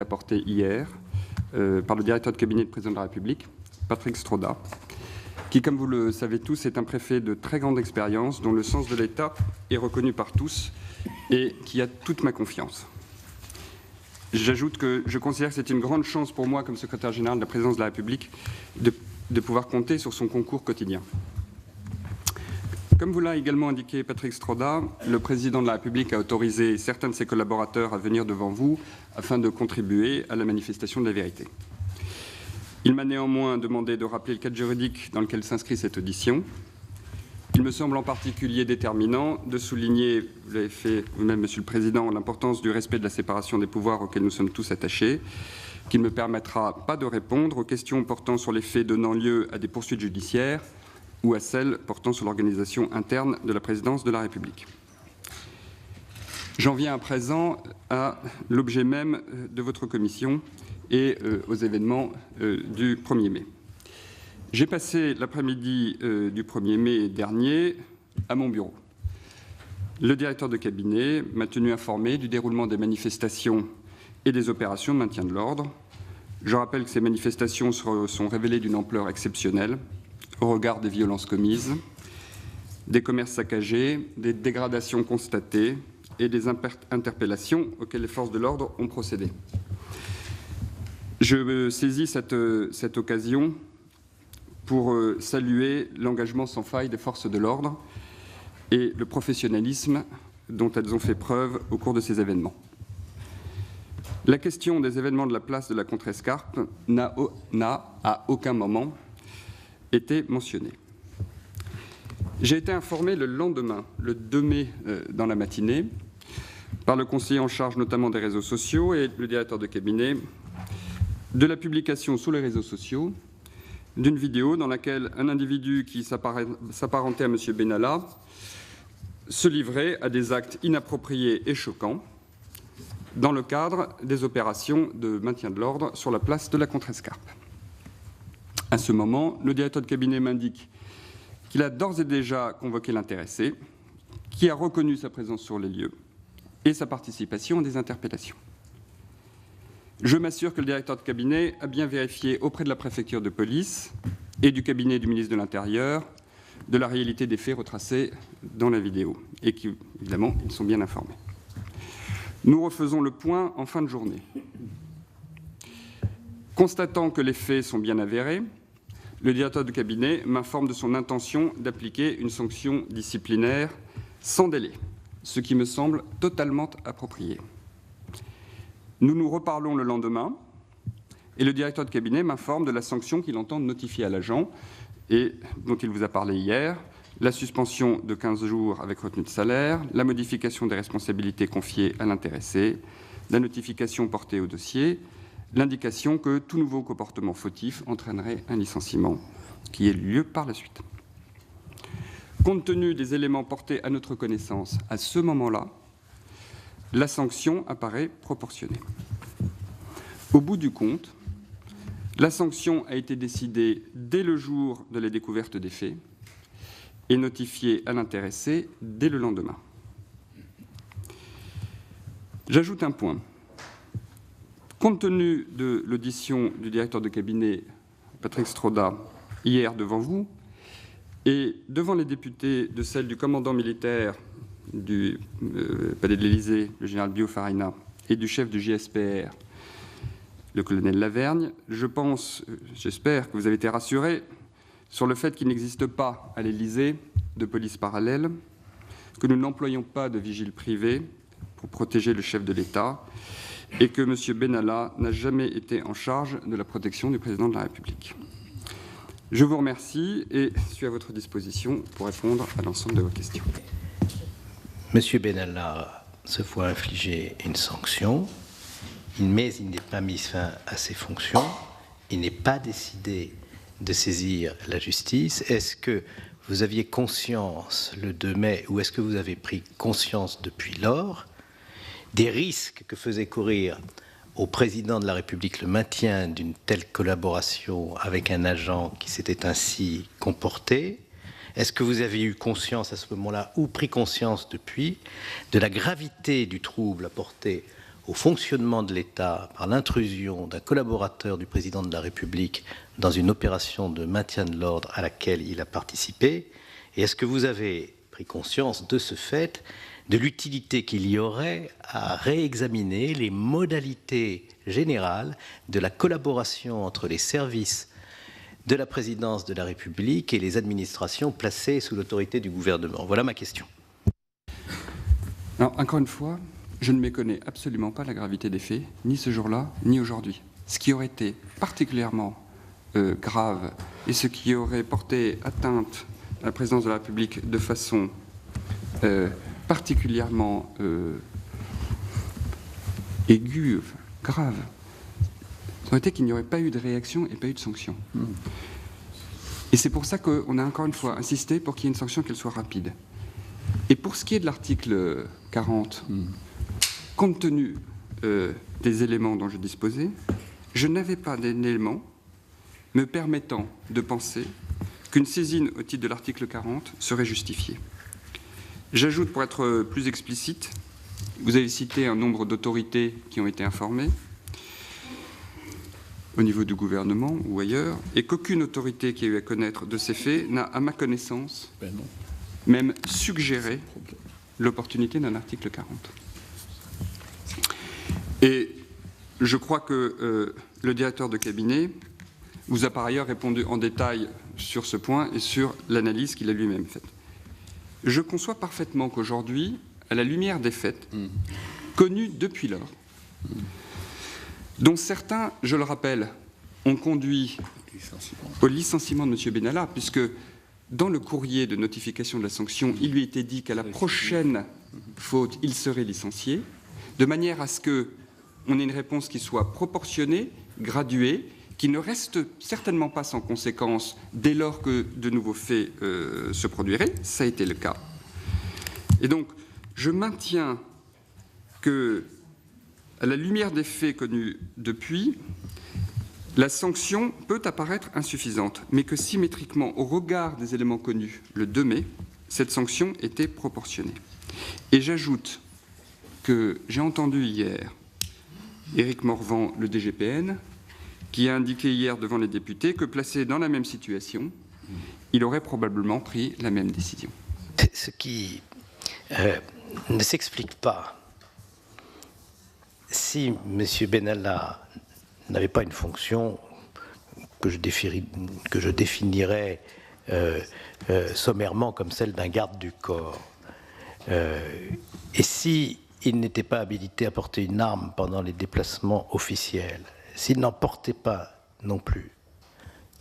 apportée hier par le directeur de cabinet du président de la République, Patrick Stroda, qui, comme vous le savez tous, est un préfet de très grande expérience, dont le sens de l'État est reconnu par tous et qui a toute ma confiance. J'ajoute que je considère que c'est une grande chance pour moi, comme secrétaire général de la présidence de la République, de pouvoir compter sur son concours quotidien. Comme vous l'a également indiqué Patrick Stroda, le président de la République a autorisé certains de ses collaborateurs à venir devant vous afin de contribuer à la manifestation de la vérité. Il m'a néanmoins demandé de rappeler le cadre juridique dans lequel s'inscrit cette audition. Il me semble en particulier déterminant de souligner, vous l'avez fait vous-même, Monsieur le Président, l'importance du respect de la séparation des pouvoirs auquel nous sommes tous attachés, qui ne me permettra pas de répondre aux questions portant sur les faits donnant lieu à des poursuites judiciaires ou à celles portant sur l'organisation interne de la présidence de la République. J'en viens à présent à l'objet même de votre commission et aux événements du 1er mai. J'ai passé l'après-midi du 1er mai dernier à mon bureau. Le directeur de cabinet m'a tenu informé du déroulement des manifestations et des opérations de maintien de l'ordre. Je rappelle que ces manifestations sont révélées d'une ampleur exceptionnelle au regard des violences commises, des commerces saccagés, des dégradations constatées et des interpellations auxquelles les forces de l'ordre ont procédé. Je saisis cette occasion pour saluer l'engagement sans faille des forces de l'ordre et le professionnalisme dont elles ont fait preuve au cours de ces événements. La question des événements de la place de la Contrescarpe n'a à aucun moment été mentionnée. J'ai été informé le lendemain, le 2 mai dans la matinée, par le conseiller en charge notamment des réseaux sociaux et le directeur de cabinet, de la publication sur les réseaux sociaux d'une vidéo dans laquelle un individu qui s'apparentait à M. Benalla se livrait à des actes inappropriés et choquants dans le cadre des opérations de maintien de l'ordre sur la place de la Contrescarpe. À ce moment, le directeur de cabinet m'indique qu'il a d'ores et déjà convoqué l'intéressé, qui a reconnu sa présence sur les lieux et sa participation à des interpellations. Je m'assure que le directeur de cabinet a bien vérifié auprès de la préfecture de police et du cabinet du ministre de l'Intérieur de la réalité des faits retracés dans la vidéo et qu'évidemment, ils sont bien informés. Nous refaisons le point en fin de journée. Constatant que les faits sont bien avérés, le directeur de cabinet m'informe de son intention d'appliquer une sanction disciplinaire sans délai, ce qui me semble totalement approprié. Nous nous reparlons le lendemain et le directeur de cabinet m'informe de la sanction qu'il entend notifier à l'agent et dont il vous a parlé hier, la suspension de 15 jours avec retenue de salaire, la modification des responsabilités confiées à l'intéressé, la notification portée au dossier, l'indication que tout nouveau comportement fautif entraînerait un licenciement qui ait lieu par la suite. Compte tenu des éléments portés à notre connaissance à ce moment-là, la sanction apparaît proportionnée. Au bout du compte, la sanction a été décidée dès le jour de la découverte des faits et notifiée à l'intéressé dès le lendemain. J'ajoute un point. Compte tenu de l'audition du directeur de cabinet, Patrick Stroda, hier devant vous, et devant les députés de celle du commandant militaire du Palais de l'Élysée, le général Biofarina, et du chef du JSPR, le colonel Lavergne, j'espère que vous avez été rassurés sur le fait qu'il n'existe pas à l'Élysée de police parallèle, que nous n'employons pas de vigile privé pour protéger le chef de l'État et que M. Benalla n'a jamais été en charge de la protection du président de la République. Je vous remercie et suis à votre disposition pour répondre à l'ensemble de vos questions. M. Benalla se voit infliger une sanction, mais il n'est pas mis fin à ses fonctions, il n'est pas décidé de saisir la justice. Est-ce que vous aviez conscience le 2 mai ou est-ce que vous avez pris conscience depuis lors des risques que faisait courir au président de la République le maintien d'une telle collaboration avec un agent qui s'était ainsi comporté? Est-ce que vous avez eu conscience à ce moment-là, ou pris conscience depuis, de la gravité du trouble apporté au fonctionnement de l'État par l'intrusion d'un collaborateur du président de la République dans une opération de maintien de l'ordre à laquelle il a participé? Et est-ce que vous avez pris conscience de ce fait, de l'utilité qu'il y aurait à réexaminer les modalités générales de la collaboration entre les services de la présidence de la République et les administrations placées sous l'autorité du gouvernement? Voilà ma question. Alors, encore une fois, je ne méconnais absolument pas la gravité des faits, ni ce jour-là, ni aujourd'hui. Ce qui aurait été particulièrement grave et ce qui aurait porté atteinte à la présidence de la République de façon particulièrement aiguë, grave, ça aurait été qu'il n'y aurait pas eu de réaction et pas eu de sanction. Et c'est pour ça qu'on a encore une fois insisté pour qu'il y ait une sanction, qu'elle soit rapide. Et pour ce qui est de l'article 40, compte tenu des éléments dont je disposais, je n'avais pas d'éléments me permettant de penser qu'une saisine au titre de l'article 40 serait justifiée. J'ajoute, pour être plus explicite, vous avez cité un nombre d'autorités qui ont été informées au niveau du gouvernement ou ailleurs, et qu'aucune autorité qui a eu à connaître de ces faits n'a, à ma connaissance, même suggéré l'opportunité d'un article 40. Et je crois que le directeur de cabinet vous a par ailleurs répondu en détail sur ce point et sur l'analyse qu'il a lui-même faite. Je conçois parfaitement qu'aujourd'hui, à la lumière des faits, connus depuis lors, dont certains, je le rappelle, ont conduit au licenciement de M. Benalla, puisque dans le courrier de notification de la sanction, il lui était dit qu'à la prochaine faute, il serait licencié, de manière à ce qu'on ait une réponse qui soit proportionnée, graduée, qui ne reste certainement pas sans conséquence dès lors que de nouveaux faits se produiraient. Ça a été le cas. Et donc, je maintiens que, à la lumière des faits connus depuis, la sanction peut apparaître insuffisante, mais que symétriquement, au regard des éléments connus le 2 mai, cette sanction était proportionnée. Et j'ajoute que j'ai entendu hier Éric Morvan, le DGPN, qui a indiqué hier devant les députés que, placé dans la même situation, il aurait probablement pris la même décision. Ce qui ne s'explique pas, si M. Benalla n'avait pas une fonction que je définirais sommairement comme celle d'un garde du corps, et si il n'était pas habilité à porter une arme pendant les déplacements officiels, s'il n'en portait pas non plus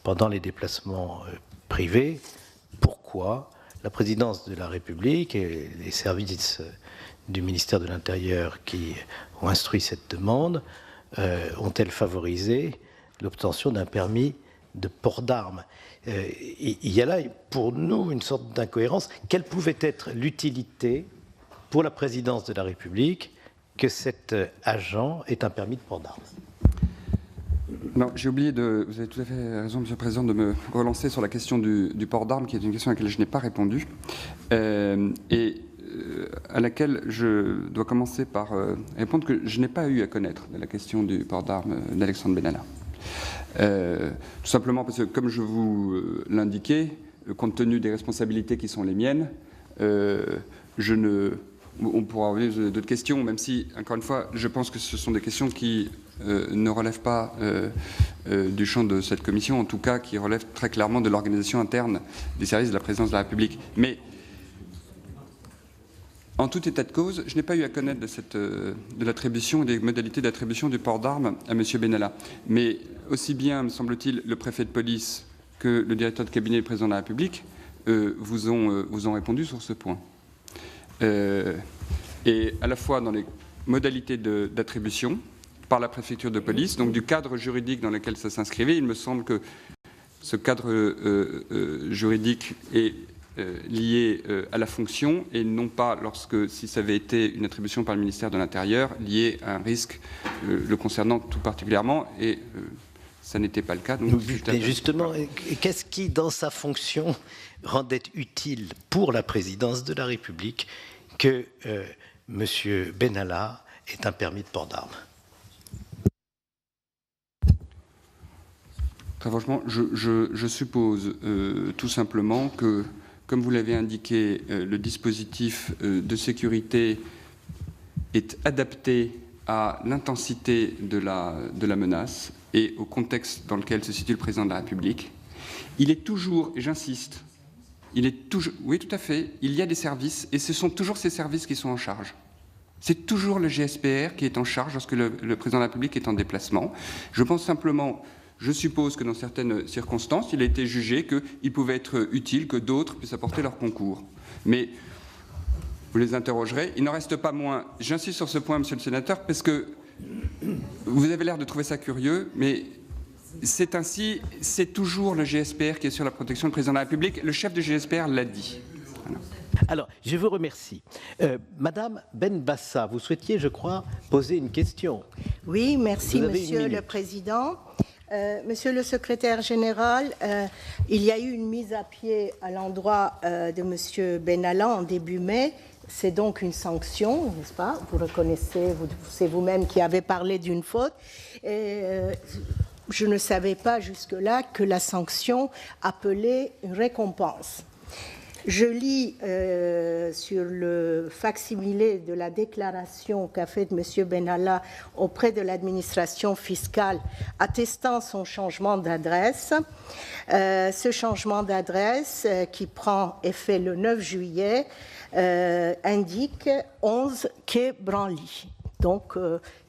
pendant les déplacements privés, pourquoi la présidence de la République et les services du ministère de l'Intérieur qui ont instruit cette demande ont-elles favorisé l'obtention d'un permis de port d'armes? Il y a là, pour nous, une sorte d'incohérence. Quelle pouvait être l'utilité pour la présidence de la République que cet agent ait un permis de port d'armes? Non, j'ai oublié de... Vous avez tout à fait raison, Monsieur le Président, de me relancer sur la question du port d'armes, qui est une question à laquelle je n'ai pas répondu, et à laquelle je dois commencer par répondre que je n'ai pas eu à connaître de la question du port d'armes d'Alexandre Benalla. Tout simplement parce que, comme je vous l'indiquais, compte tenu des responsabilités qui sont les miennes, on pourra revenir sur d'autres questions, même si, encore une fois, je pense que ce sont des questions qui ne relèvent pas du champ de cette commission, en tout cas qui relèvent très clairement de l'organisation interne des services de la présidence de la République. Mais, en tout état de cause, je n'ai pas eu à connaître de l'attribution et des modalités d'attribution du port d'armes à M. Benalla. Mais aussi bien, me semble-t-il, le préfet de police que le directeur de cabinet du président de la République vous ont répondu sur ce point. Et à la fois dans les modalités d'attribution par la préfecture de police, donc du cadre juridique dans lequel ça s'inscrivait, il me semble que ce cadre juridique est lié à la fonction et non pas, si ça avait été une attribution par le ministère de l'Intérieur, lié à un risque le concernant tout particulièrement, et ça n'était pas le cas. Donc justement, qu'est-ce qui, dans sa fonction, rendait utile pour la présidence de la République que M. Benalla est un permis de port d'armes. Très franchement, je suppose tout simplement que, comme vous l'avez indiqué, le dispositif de sécurité est adapté à l'intensité de la menace et au contexte dans lequel se situe le président de la République. Il est toujours, et j'insiste, il est toujours, oui tout à fait, il y a des services et ce sont toujours ces services qui sont en charge. C'est toujours le GSPR qui est en charge lorsque le président de la République est en déplacement. Je pense simplement, je suppose que dans certaines circonstances, il a été jugé qu'il pouvait être utile que d'autres puissent apporter leur concours. Mais vous les interrogerez. Il n'en reste pas moins, j'insiste sur ce point, monsieur le sénateur, parce que vous avez l'air de trouver ça curieux, mais c'est ainsi, c'est toujours le GSPR qui est sur la protection du président de la République. Le chef du GSPR l'a dit. Voilà. Alors, je vous remercie. Madame Benbassa, vous souhaitiez, je crois, poser une question. Oui, merci, Monsieur le Président. Monsieur le secrétaire général, il y a eu une mise à pied à l'endroit de Monsieur Benalla en début mai. C'est donc une sanction, n'est-ce pas? Vous reconnaissez, c'est vous-même qui avez parlé d'une faute. Et, je ne savais pas jusque-là que la sanction appelait une récompense. Je lis sur le facsimilé de la déclaration qu'a faite M. Benalla auprès de l'administration fiscale attestant son changement d'adresse. Ce changement d'adresse qui prend effet le 9 juillet indique 11 quai Branly. Donc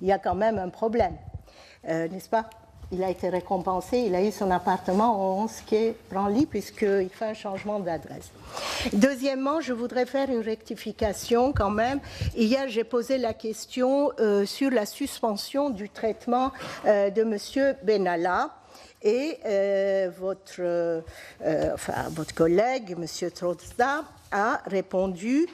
il y a quand même un problème, n'est-ce pas? Il a été récompensé, il a eu son appartement au 11 quai Branly puisqu'il fait un changement d'adresse. Deuxièmement, je voudrais faire une rectification quand même. Hier, j'ai posé la question sur la suspension du traitement de M. Benalla. Et votre collègue, M. Trotza, a répondu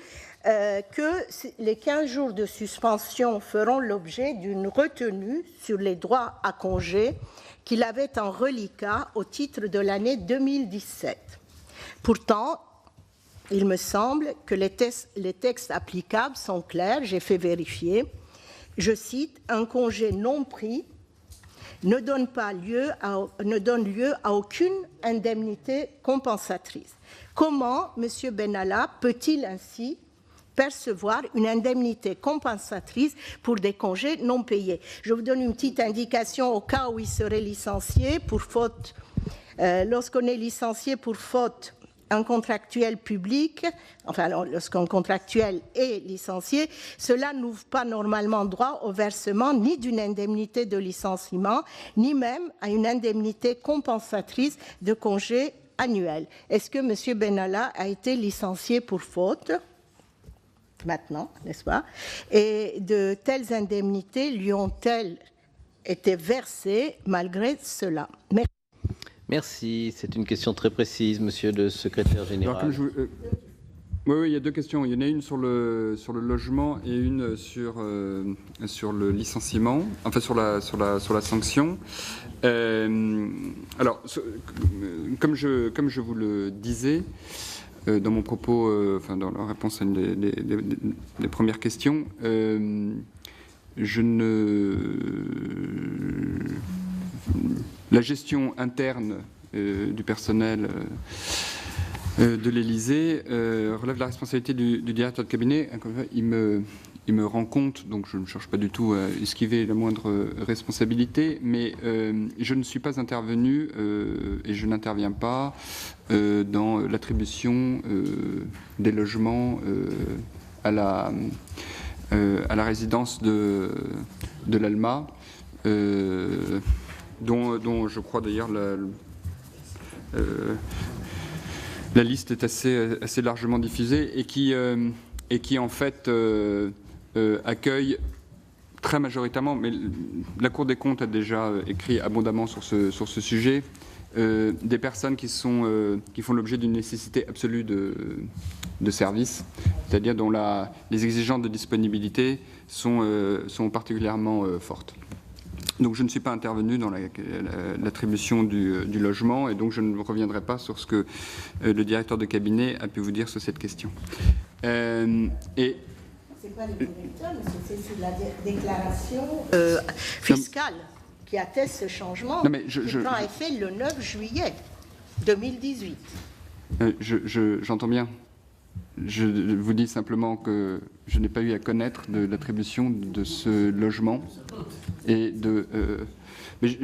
que les 15 jours de suspension feront l'objet d'une retenue sur les droits à congé qu'il avait en reliquat au titre de l'année 2017. Pourtant, il me semble que les textes applicables sont clairs, j'ai fait vérifier. Je cite, « Un congé non pris ne donne lieu à aucune indemnité compensatrice. » Comment M. Benalla peut-il ainsi percevoir une indemnité compensatrice pour des congés non payés? Je vous donne une petite indication au cas où il serait licencié pour faute. Lorsqu'on est licencié pour faute, un contractuel public, enfin lorsqu'un contractuel est licencié, cela n'ouvre pas normalement droit au versement ni d'une indemnité de licenciement, ni même à une indemnité compensatrice de congé annuel. Est-ce que M. Benalla a été licencié pour faute ? Maintenant, n'est-ce pas? Et de telles indemnités lui ont-elles été versées malgré cela? Merci. Merci. C'est une question très précise, monsieur le secrétaire général. Alors, oui, il y a deux questions. Il y en a une sur le logement et une sur le licenciement, enfin sur la sanction. Alors, comme je vous le disais, dans mon propos, enfin dans la réponse à une des premières questions, la gestion interne du personnel de l'Élysée relève de la responsabilité du directeur de cabinet. Il me rend compte, donc je ne cherche pas du tout à esquiver la moindre responsabilité, mais je ne suis pas intervenu et je n'interviens pas dans l'attribution des logements à la résidence de l'ALMA, dont je crois d'ailleurs la liste est assez largement diffusée et qui en fait accueille très majoritairement, mais la Cour des comptes a déjà écrit abondamment sur ce sujet, des personnes qui font l'objet d'une nécessité absolue de service, c'est-à-dire dont les exigences de disponibilité sont particulièrement fortes. Donc je ne suis pas intervenu dans l'attribution du logement et donc je ne reviendrai pas sur ce que le directeur de cabinet a pu vous dire sur cette question. Et C'est pas le directeur, monsieur, c'est la déclaration fiscale qui atteste ce changement qui prend effet le 9 juillet 2018. J'entends bien. Je vous dis simplement que je n'ai pas eu à connaître de l'attribution de ce logement et mais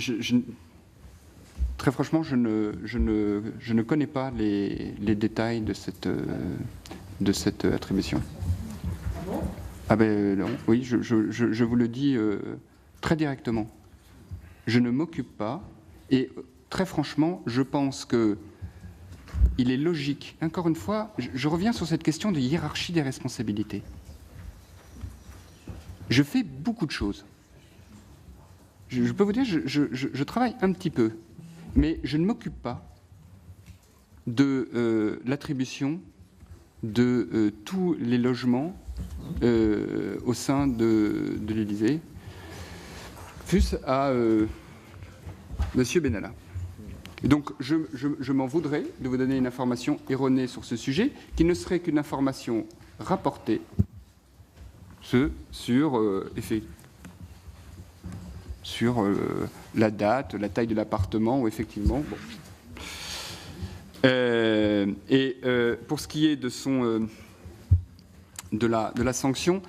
très franchement, je ne connais pas les détails de cette attribution. Ah ben non, oui, je vous le dis très directement. Je ne m'occupe pas et très franchement, je pense que il est logique. Encore une fois, je reviens sur cette question de hiérarchie des responsabilités. Je fais beaucoup de choses. Je peux vous dire, je travaille un petit peu, mais je ne m'occupe pas de l'attribution de tous les logements au sein de l'Élysée, fût-ce à Monsieur Benalla. Donc, je m'en voudrais de vous donner une information erronée sur ce sujet, qui ne serait qu'une information rapportée sur la date, la taille de l'appartement, où effectivement... Bon. Pour ce qui est de la sanction,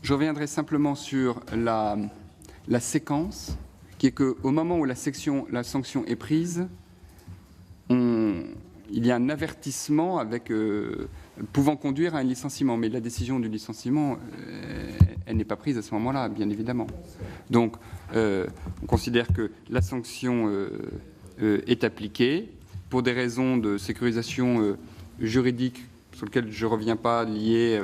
je reviendrai simplement sur la séquence, qui est qu'au moment où la sanction est prise, il y a un avertissement pouvant conduire à un licenciement. Mais la décision du licenciement, elle n'est pas prise à ce moment-là, bien évidemment. Donc, on considère que la sanction est appliquée pour des raisons de sécurisation juridique sur lesquelles je ne reviens pas, liées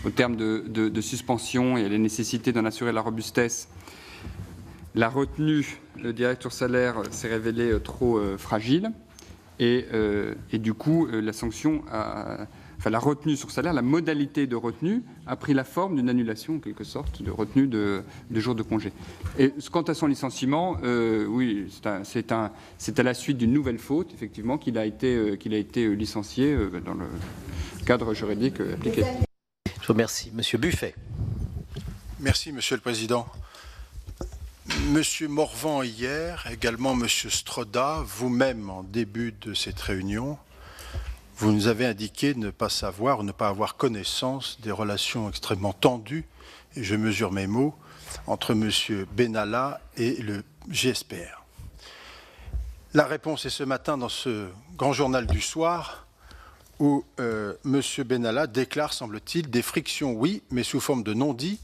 au terme de suspension et à la nécessité d'en assurer la robustesse. La retenue directe sur salaire s'est révélée trop fragile et du coup la sanction, la retenue sur salaire, la modalité de retenue a pris la forme d'une annulation en quelque sorte de retenue de jours de congé. Et quant à son licenciement, oui, c'est à la suite d'une nouvelle faute effectivement qu'il a été licencié dans le cadre juridique appliqué. Je vous remercie. Monsieur Buffet. Merci, Monsieur le Président. Monsieur Morvan hier, également Monsieur Stroda, vous-même en début de cette réunion, vous nous avez indiqué ne pas savoir ou ne pas avoir connaissance des relations extrêmement tendues, et je mesure mes mots, entre Monsieur Benalla et le GSPR. La réponse est ce matin dans ce grand journal du soir où Monsieur Benalla déclare, semble-t-il, des frictions, oui, mais sous forme de non-dit.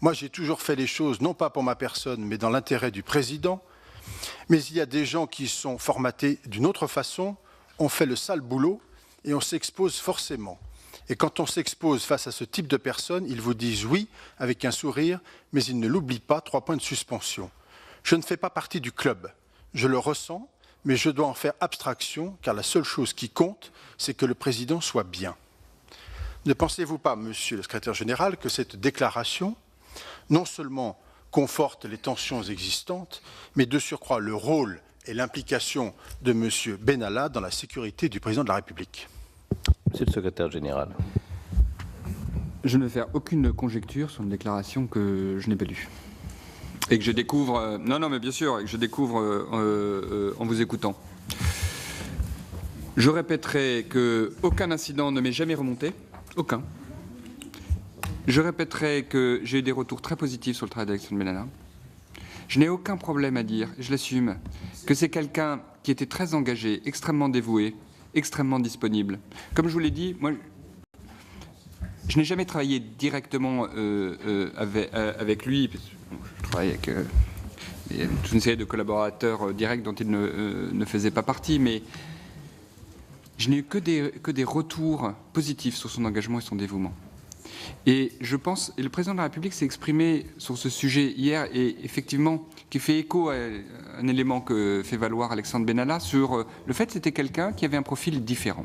Moi, j'ai toujours fait les choses, non pas pour ma personne, mais dans l'intérêt du président. Mais il y a des gens qui sont formatés d'une autre façon, on fait le sale boulot et on s'expose forcément. Et quand on s'expose face à ce type de personnes, ils vous disent oui, avec un sourire, mais ils ne l'oublient pas, 3 points de suspension. Je ne fais pas partie du club, je le ressens, mais je dois en faire abstraction, car la seule chose qui compte, c'est que le président soit bien. Ne pensez-vous pas, monsieur le secrétaire général, que cette déclaration non seulement conforte les tensions existantes, mais de surcroît le rôle et l'implication de M. Benalla dans la sécurité du président de la République? Monsieur le secrétaire général. Je ne vais faire aucune conjecture sur une déclaration que je n'ai pas lue. Et que je découvre... non, mais bien sûr, et que je découvre en vous écoutant. Je répéterai qu'aucun incident ne m'est jamais remonté. Aucun. Je répéterai que j'ai eu des retours très positifs sur le travail d'Alexandre Benalla. Je n'ai aucun problème à dire, je l'assume, que c'est quelqu'un qui était très engagé, extrêmement dévoué, extrêmement disponible. Comme je vous l'ai dit, moi, je n'ai jamais travaillé directement avec lui. Je travaille avec toute une série de collaborateurs directs dont il ne faisait pas partie, mais je n'ai eu que des retours positifs sur son engagement et son dévouement. Et je pense, et le président de la République s'est exprimé sur ce sujet hier, et effectivement, qui fait écho à un élément que fait valoir Alexandre Benalla sur le fait que c'était quelqu'un qui avait un profil différent.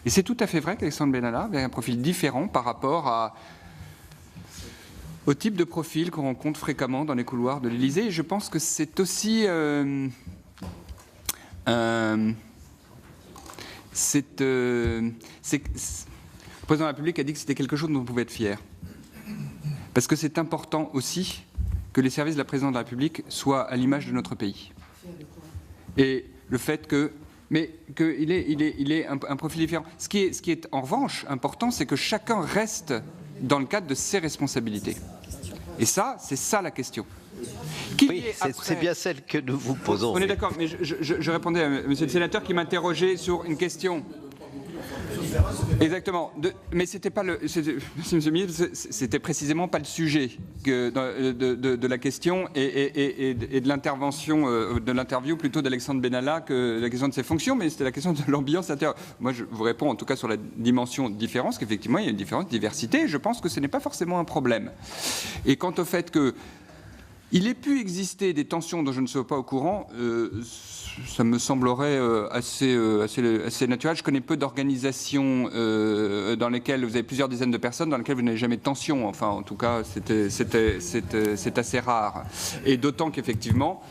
Et c'est tout à fait vrai qu'Alexandre Benalla avait un profil différent par rapport au type de profil qu'on rencontre fréquemment dans les couloirs de l'Élysée. Et je pense que c'est aussi... le président de la République a dit que c'était quelque chose dont on pouvait être fier. Parce que c'est important aussi que les services de la présidence de la République soient à l'image de notre pays. Et le fait que... Mais qu'il ait un profil différent. Ce qui est en revanche important, c'est que chacun reste dans le cadre de ses responsabilités. Et ça, c'est ça la question. Oui, c'est bien celle que nous vous posons. On est d'accord, mais je répondais à monsieur le sénateur qui m'interrogeait sur une question. Exactement. Mais c'était pas le. Monsieur le ministre, c'était précisément pas le sujet de la question et de l'intervention, de l'interview plutôt d'Alexandre Benalla que la question de ses fonctions, mais c'était la question de l'ambiance intérieure. Moi, je vous réponds en tout cas sur la dimension différence, qu'effectivement, il y a une différence de diversité. Et je pense que ce n'est pas forcément un problème. Et quant au fait que il ait pu exister des tensions dont je ne suis pas au courant, ça me semblerait assez naturel. Je connais peu d'organisations dans lesquelles vous avez plusieurs dizaines de personnes, dans lesquelles vous n'avez jamais de tension. Enfin, en tout cas, c'est assez rare. Et d'autant qu'effectivement,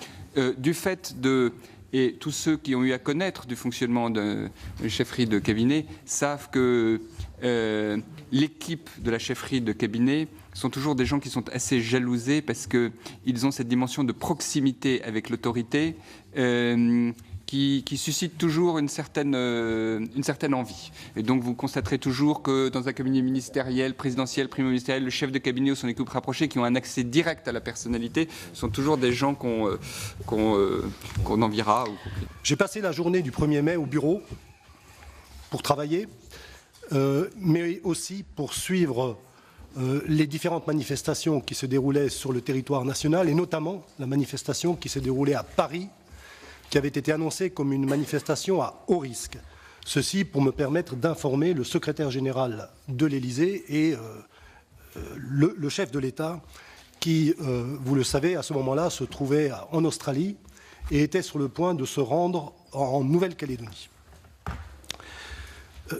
du fait de... Et tous ceux qui ont eu à connaître du fonctionnement de chefferie de cabinet savent que l'équipe de la chefferie de cabinet sont toujours des gens qui sont assez jalousés parce qu'ils ont cette dimension de proximité avec l'autorité qui suscite toujours une certaine envie. Et donc vous constaterez toujours que dans un cabinet ministériel, présidentiel, primo-ministériel, le chef de cabinet ou son équipe rapprochée qui ont un accès direct à la personnalité sont toujours des gens qu'on enviera. J'ai passé la journée du 1er mai au bureau pour travailler, mais aussi pour suivre les différentes manifestations qui se déroulaient sur le territoire national, et notamment la manifestation qui s'est déroulée à Paris, qui avait été annoncée comme une manifestation à haut risque. Ceci pour me permettre d'informer le secrétaire général de l'Élysée et le chef de l'État qui, vous le savez, à ce moment-là, se trouvait en Australie et était sur le point de se rendre en Nouvelle-Calédonie.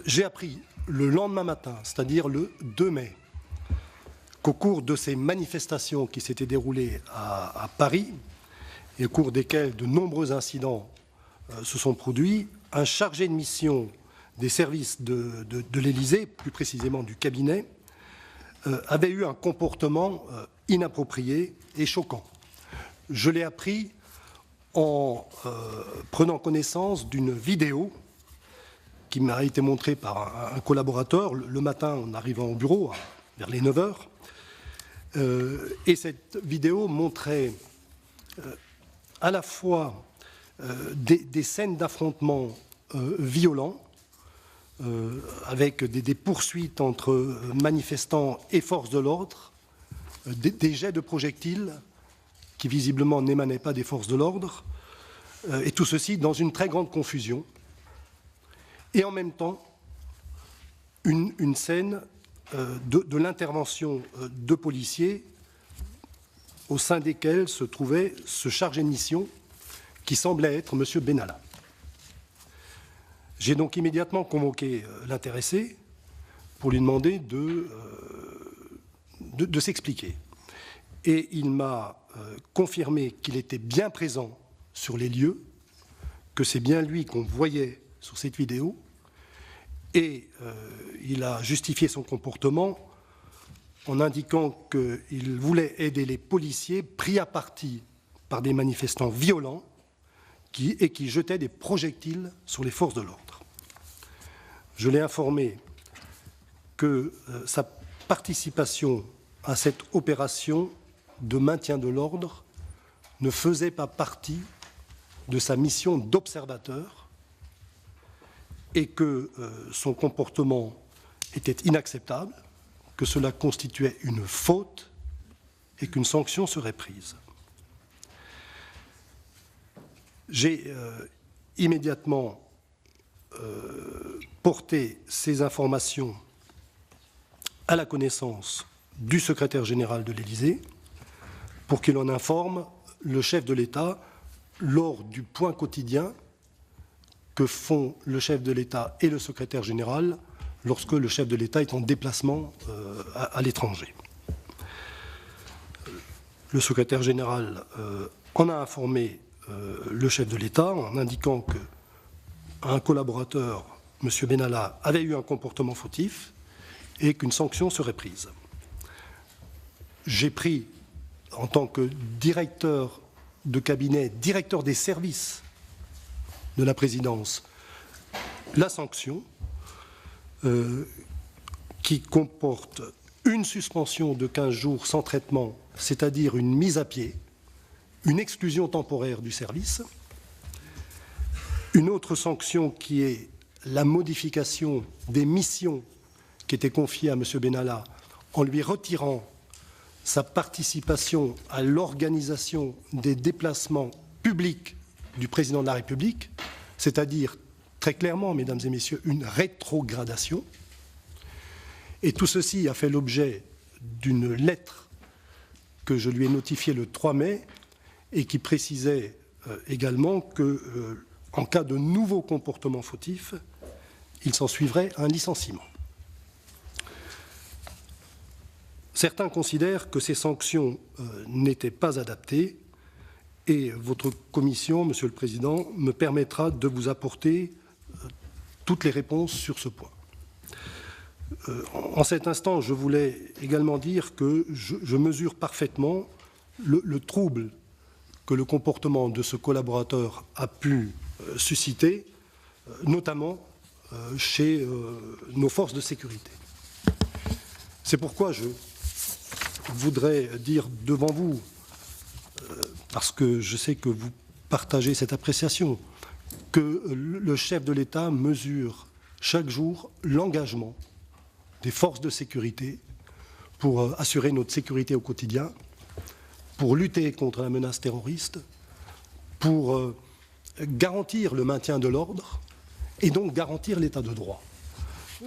J'ai appris le lendemain matin, c'est-à-dire le 2 mai, qu'au cours de ces manifestations qui s'étaient déroulées à Paris, et au cours desquels de nombreux incidents se sont produits, un chargé de mission des services de l'Élysée, plus précisément du cabinet, avait eu un comportement inapproprié et choquant. Je l'ai appris en prenant connaissance d'une vidéo qui m'a été montrée par un collaborateur le matin en arrivant au bureau, vers les 9 heures. Et cette vidéo montrait à la fois des scènes d'affrontements violents, avec des poursuites entre manifestants et forces de l'ordre, des jets de projectiles qui visiblement n'émanaient pas des forces de l'ordre, et tout ceci dans une très grande confusion. Et en même temps, une scène de l'intervention de policiers au sein desquels se trouvait ce chargé de mission qui semblait être M. Benalla. J'ai donc immédiatement convoqué l'intéressé pour lui demander de s'expliquer. Et il m'a confirmé qu'il était bien présent sur les lieux, que c'est bien lui qu'on voyait sur cette vidéo, et il a justifié son comportement en indiquant qu'il voulait aider les policiers pris à partie par des manifestants violents qui jetaient des projectiles sur les forces de l'ordre. Je l'ai informé que sa participation à cette opération de maintien de l'ordre ne faisait pas partie de sa mission d'observateur et que son comportement était inacceptable, que cela constituait une faute et qu'une sanction serait prise. J'ai immédiatement porté ces informations à la connaissance du secrétaire général de l'Élysée pour qu'il en informe le chef de l'État lors du point quotidien que font le chef de l'État et le secrétaire général lorsque le chef de l'État est en déplacement à l'étranger. Le secrétaire général en a informé le chef de l'État en indiquant qu'un collaborateur, M. Benalla, avait eu un comportement fautif et qu'une sanction serait prise. j'ai pris, en tant que directeur de cabinet, directeur des services de la présidence, la sanction qui comporte une suspension de 15 jours sans traitement, c'est-à-dire une mise à pied, une exclusion temporaire du service, une autre sanction qui est la modification des missions qui étaient confiées à M. Benalla en lui retirant sa participation à l'organisation des déplacements publics du président de la République, c'est-à-dire très clairement, mesdames et messieurs, une rétrogradation. Et tout ceci a fait l'objet d'une lettre que je lui ai notifiée le 3 mai et qui précisait également que, en cas de nouveaux comportements fautifs, il s'en suivrait un licenciement. Certains considèrent que ces sanctions n'étaient pas adaptées et votre commission, Monsieur le Président, me permettra de vous apporter toutes les réponses sur ce point. En cet instant, je voulais également dire que je mesure parfaitement le trouble que le comportement de ce collaborateur a pu susciter, notamment chez nos forces de sécurité. C'est pourquoi je voudrais dire devant vous, parce que je sais que vous partagez cette appréciation, que le chef de l'État mesure chaque jour l'engagement des forces de sécurité pour assurer notre sécurité au quotidien, pour lutter contre la menace terroriste, pour garantir le maintien de l'ordre et donc garantir l'état de droit.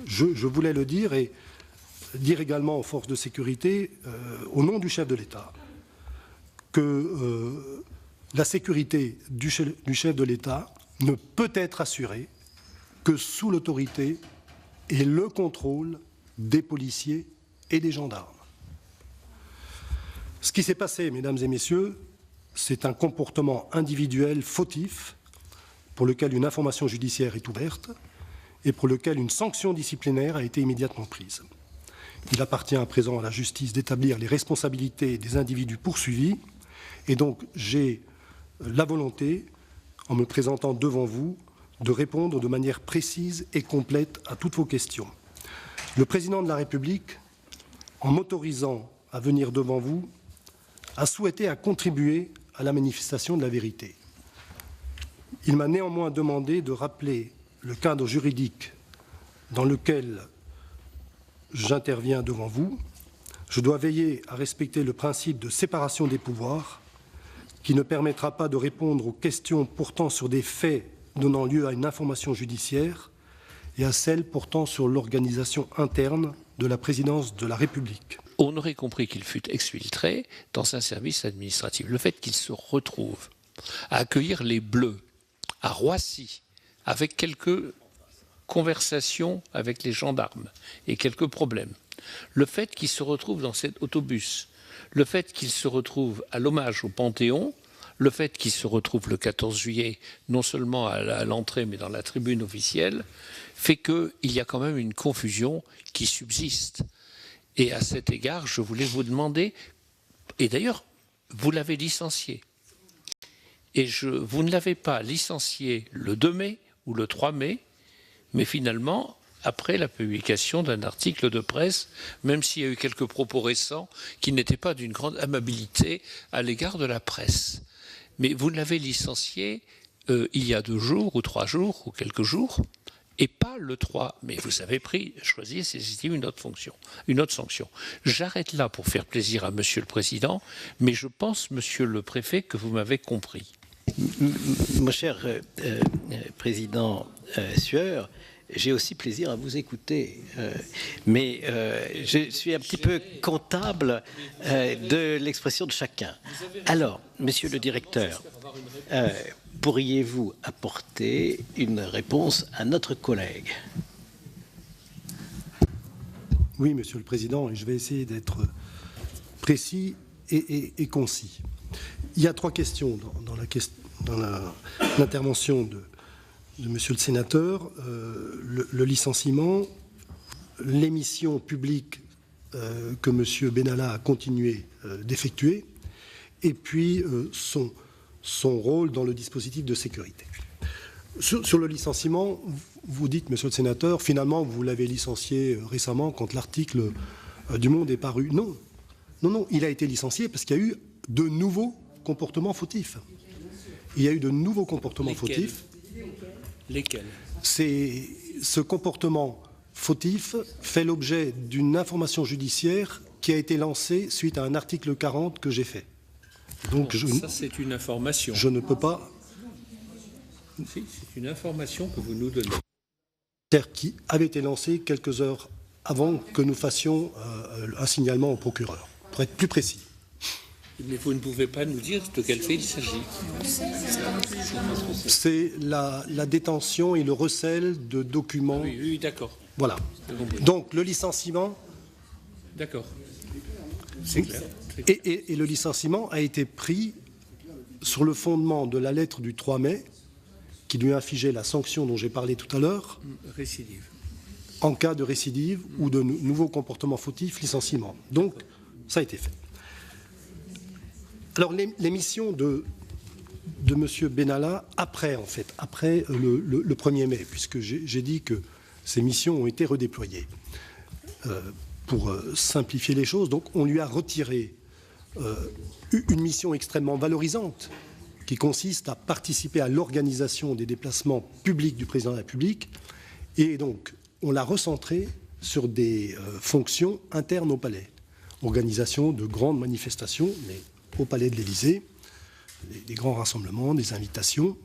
Je voulais le dire et dire également aux forces de sécurité, au nom du chef de l'État, que la sécurité du chef de l'État ne peut être assurée que sous l'autorité et le contrôle des policiers et des gendarmes. Ce qui s'est passé, mesdames et messieurs, c'est un comportement individuel fautif pour lequel une information judiciaire est ouverte et pour lequel une sanction disciplinaire a été immédiatement prise. Il appartient à présent à la justice d'établir les responsabilités des individus poursuivis et donc j'ai la volonté, en me présentant devant vous, de répondre de manière précise et complète à toutes vos questions. Le président de la République, en m'autorisant à venir devant vous, a souhaité à contribuer à la manifestation de la vérité. Il m'a néanmoins demandé de rappeler le cadre juridique dans lequel j'interviens devant vous. Je dois veiller à respecter le principe de séparation des pouvoirs qui ne permettra pas de répondre aux questions portant sur des faits donnant lieu à une information judiciaire et à celles portant sur l'organisation interne de la présidence de la République. On aurait compris qu'il fut exfiltré dans un service administratif. Le fait qu'il se retrouve à accueillir les Bleus à Roissy, avec quelques conversations avec les gendarmes et quelques problèmes, le fait qu'il se retrouve dans cet autobus, le fait qu'il se retrouve à l'hommage au Panthéon, le fait qu'il se retrouve le 14 juillet, non seulement à l'entrée, mais dans la tribune officielle, fait qu'il y a quand même une confusion qui subsiste. Et à cet égard, je voulais vous demander, et d'ailleurs, vous l'avez licencié. Et vous ne l'avez pas licencié le 2 mai ou le 3 mai, mais finalement, après la publication d'un article de presse, même s'il y a eu quelques propos récents qui n'étaient pas d'une grande amabilité à l'égard de la presse. Mais vous l'avez licencié il y a 2 jours ou 3 jours ou quelques jours, et pas le 3. Mais vous avez choisi, c'est une autre fonction, une autre sanction. J'arrête là pour faire plaisir à Monsieur le Président, mais je pense, Monsieur le Préfet, que vous m'avez compris. Mon cher Président Sueur, j'ai aussi plaisir à vous écouter, mais je suis un petit peu comptable de l'expression de chacun. Alors, Monsieur le Directeur, pourriez-vous apporter une réponse à notre collègue? Oui, Monsieur le Président, et je vais essayer d'être précis et concis. Il y a 3 questions dans l'intervention de Monsieur le Sénateur. Le licenciement, l'émission publique que M. Benalla a continué d'effectuer, et puis son rôle dans le dispositif de sécurité. Sur le licenciement, vous dites, monsieur le sénateur, finalement, vous l'avez licencié récemment quand l'article du Monde est paru. Non, il a été licencié parce qu'il y a eu de nouveaux comportements fautifs. Il y a eu de nouveaux comportements fautifs. Lesquels? Ce comportement fautif fait l'objet d'une information judiciaire qui a été lancée suite à un article 40 que j'ai fait. Donc, ça, c'est une information. Je ne peux pas... Si, c'est une information que vous nous donnez. Qui avait été lancé quelques heures avant que nous fassions un signalement au procureur, pour être plus précis. Mais vous ne pouvez pas nous dire de quel fait il s'agit. C'est la détention et le recel de documents. Oui, d'accord. Voilà. Donc le licenciement. D'accord. C'est clair. Et le licenciement a été pris sur le fondement de la lettre du 3 mai qui lui a infligé la sanction dont j'ai parlé tout à l'heure. Récidive. En cas de récidive ou de nouveaux comportements fautifs, licenciement. Donc, ça a été fait. Alors, les missions de M. Benalla, après le 1er mai, puisque j'ai dit que ces missions ont été redéployées. Pour simplifier les choses, donc, on lui a retiré une mission extrêmement valorisante qui consiste à participer à l'organisation des déplacements publics du président de la République. Et donc, on l'a recentré sur des fonctions internes au palais. Organisation de grandes manifestations, mais au palais de l'Élysée, des grands rassemblements, des invitations.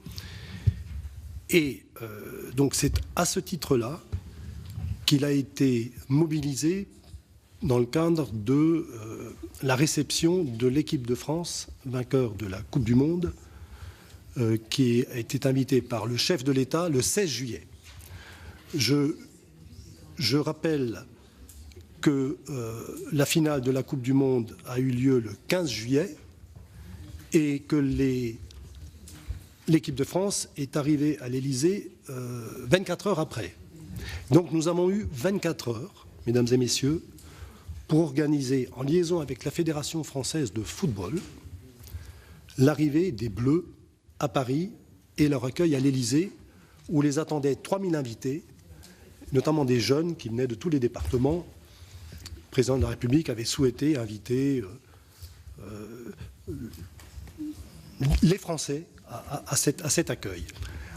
Et donc, c'est à ce titre-là qu'il a été mobilisé dans le cadre de la réception de l'équipe de France, vainqueur de la Coupe du Monde, qui a été invité par le chef de l'État le 16 juillet. Je rappelle que la finale de la Coupe du Monde a eu lieu le 15 juillet et que l'équipe de France est arrivée à l'Élysée 24 heures après. Donc nous avons eu 24 heures, mesdames et messieurs, pour organiser, en liaison avec la Fédération française de football, l'arrivée des Bleus à Paris et leur accueil à l'Élysée, où les attendaient 3000 invités, notamment des jeunes qui venaient de tous les départements. Le président de la République avait souhaité inviter les Français à cet accueil.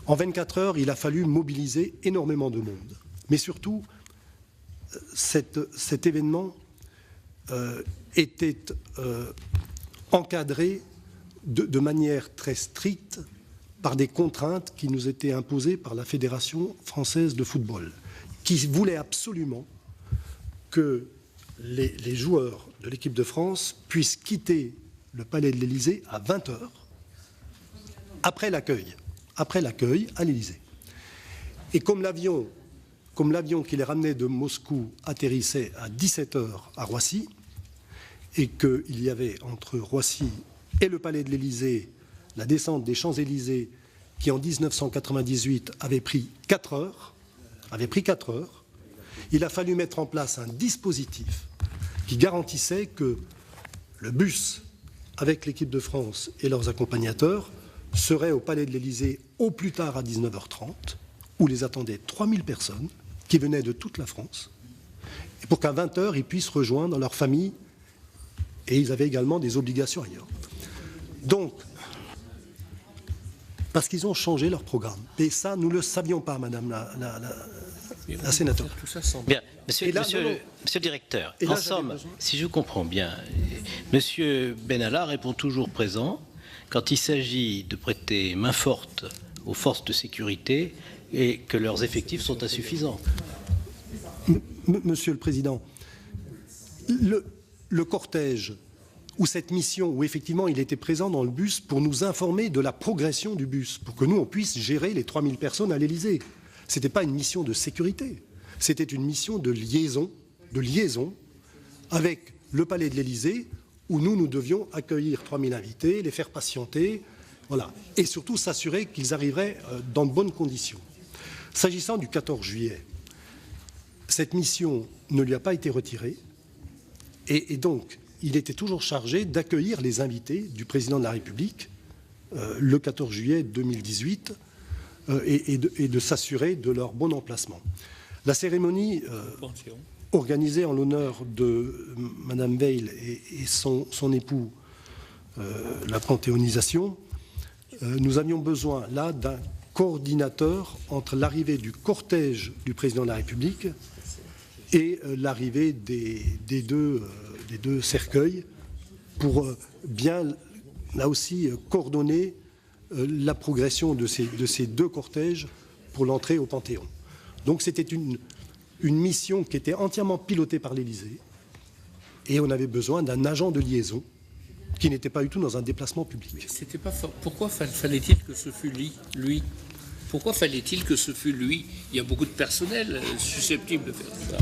En 24 heures, il a fallu mobiliser énormément de monde. Mais surtout, cet événement était encadré de manière très stricte par des contraintes qui nous étaient imposées par la Fédération française de football, qui voulait absolument que les joueurs de l'équipe de France puissent quitter le palais de l'Élysée à 20 heures, après l'accueil à l'Élysée. Et comme l'avion qui les ramenait de Moscou atterrissait à 17 heures à Roissy, et qu'il y avait entre Roissy et le palais de l'Élysée la descente des Champs-Élysées qui en 1998 avait pris 4 heures, il a fallu mettre en place un dispositif qui garantissait que le bus avec l'équipe de France et leurs accompagnateurs serait au palais de l'Élysée au plus tard à 19h30, où les attendaient 3000 personnes qui venaient de toute la France, et pour qu'à 20h, ils puissent rejoindre leur famille, et ils avaient également des obligations ailleurs. Donc, parce qu'ils ont changé leur programme. Et ça, nous ne le savions pas, madame la sénateur. Bien, monsieur le directeur, en somme, si je comprends bien, monsieur Benalla répond toujours présent quand il s'agit de prêter main forte aux forces de sécurité et que leurs effectifs sont insuffisants. Monsieur le Président, le cortège ou cette mission où effectivement il était présent dans le bus pour nous informer de la progression du bus, pour que nous on puisse gérer les 3000 personnes à l'Élysée. Ce n'était pas une mission de sécurité, c'était une mission de liaison avec le palais de l'Élysée, où nous devions accueillir 3000 invités, les faire patienter, voilà, et surtout s'assurer qu'ils arriveraient dans de bonnes conditions. S'agissant du 14 juillet, cette mission ne lui a pas été retirée, Et donc, il était toujours chargé d'accueillir les invités du président de la République le 14 juillet 2018 et de s'assurer de leur bon emplacement. La cérémonie organisée en l'honneur de Madame Veil et son époux, la panthéonisation, nous avions besoin là d'un coordinateur entre l'arrivée du cortège du président de la République et l'arrivée des deux cercueils pour bien, là aussi, coordonner la progression de ces deux cortèges pour l'entrée au Panthéon. Donc c'était une mission qui était entièrement pilotée par l'Élysée et on avait besoin d'un agent de liaison qui n'était pas du tout dans un déplacement public. C'était pas fort. Pourquoi fallait-il que ce fût lui? Pourquoi fallait-il que ce fût lui? Il y a beaucoup de personnel susceptible de faire ça.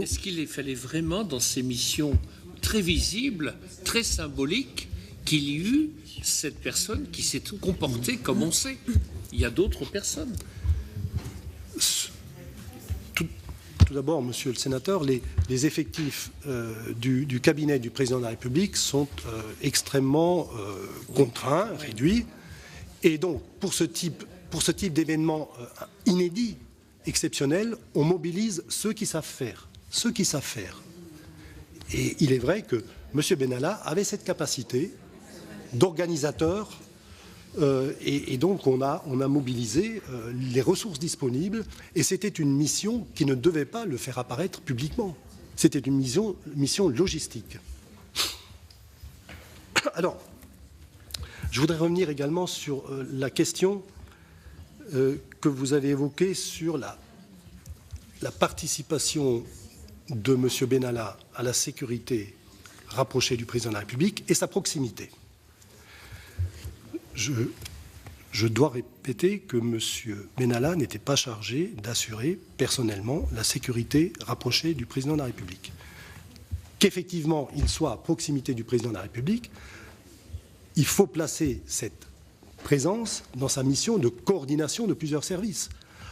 Est-ce qu'il fallait vraiment, dans ces missions très visibles, très symboliques, qu'il y eut cette personne qui s'est comportée comme on sait? Il y a d'autres personnes. Tout d'abord, monsieur le sénateur, les effectifs du cabinet du président de la République sont extrêmement contraints, réduits. Et donc, pour ce type d'événement inédit, exceptionnel, on mobilise ceux qui savent faire. Ceux qui savent faire. Et il est vrai que M. Benalla avait cette capacité d'organisateur et donc on a mobilisé les ressources disponibles et c'était une mission qui ne devait pas le faire apparaître publiquement. C'était une mission logistique. Alors, je voudrais revenir également sur la question que vous avez évoquée sur la participation de M. Benalla à la sécurité rapprochée du président de la République et sa proximité. Je dois répéter que M. Benalla n'était pas chargé d'assurer personnellement la sécurité rapprochée du président de la République. Qu'effectivement il soit à proximité du président de la République, il faut placer cette présence dans sa mission de coordination de plusieurs services.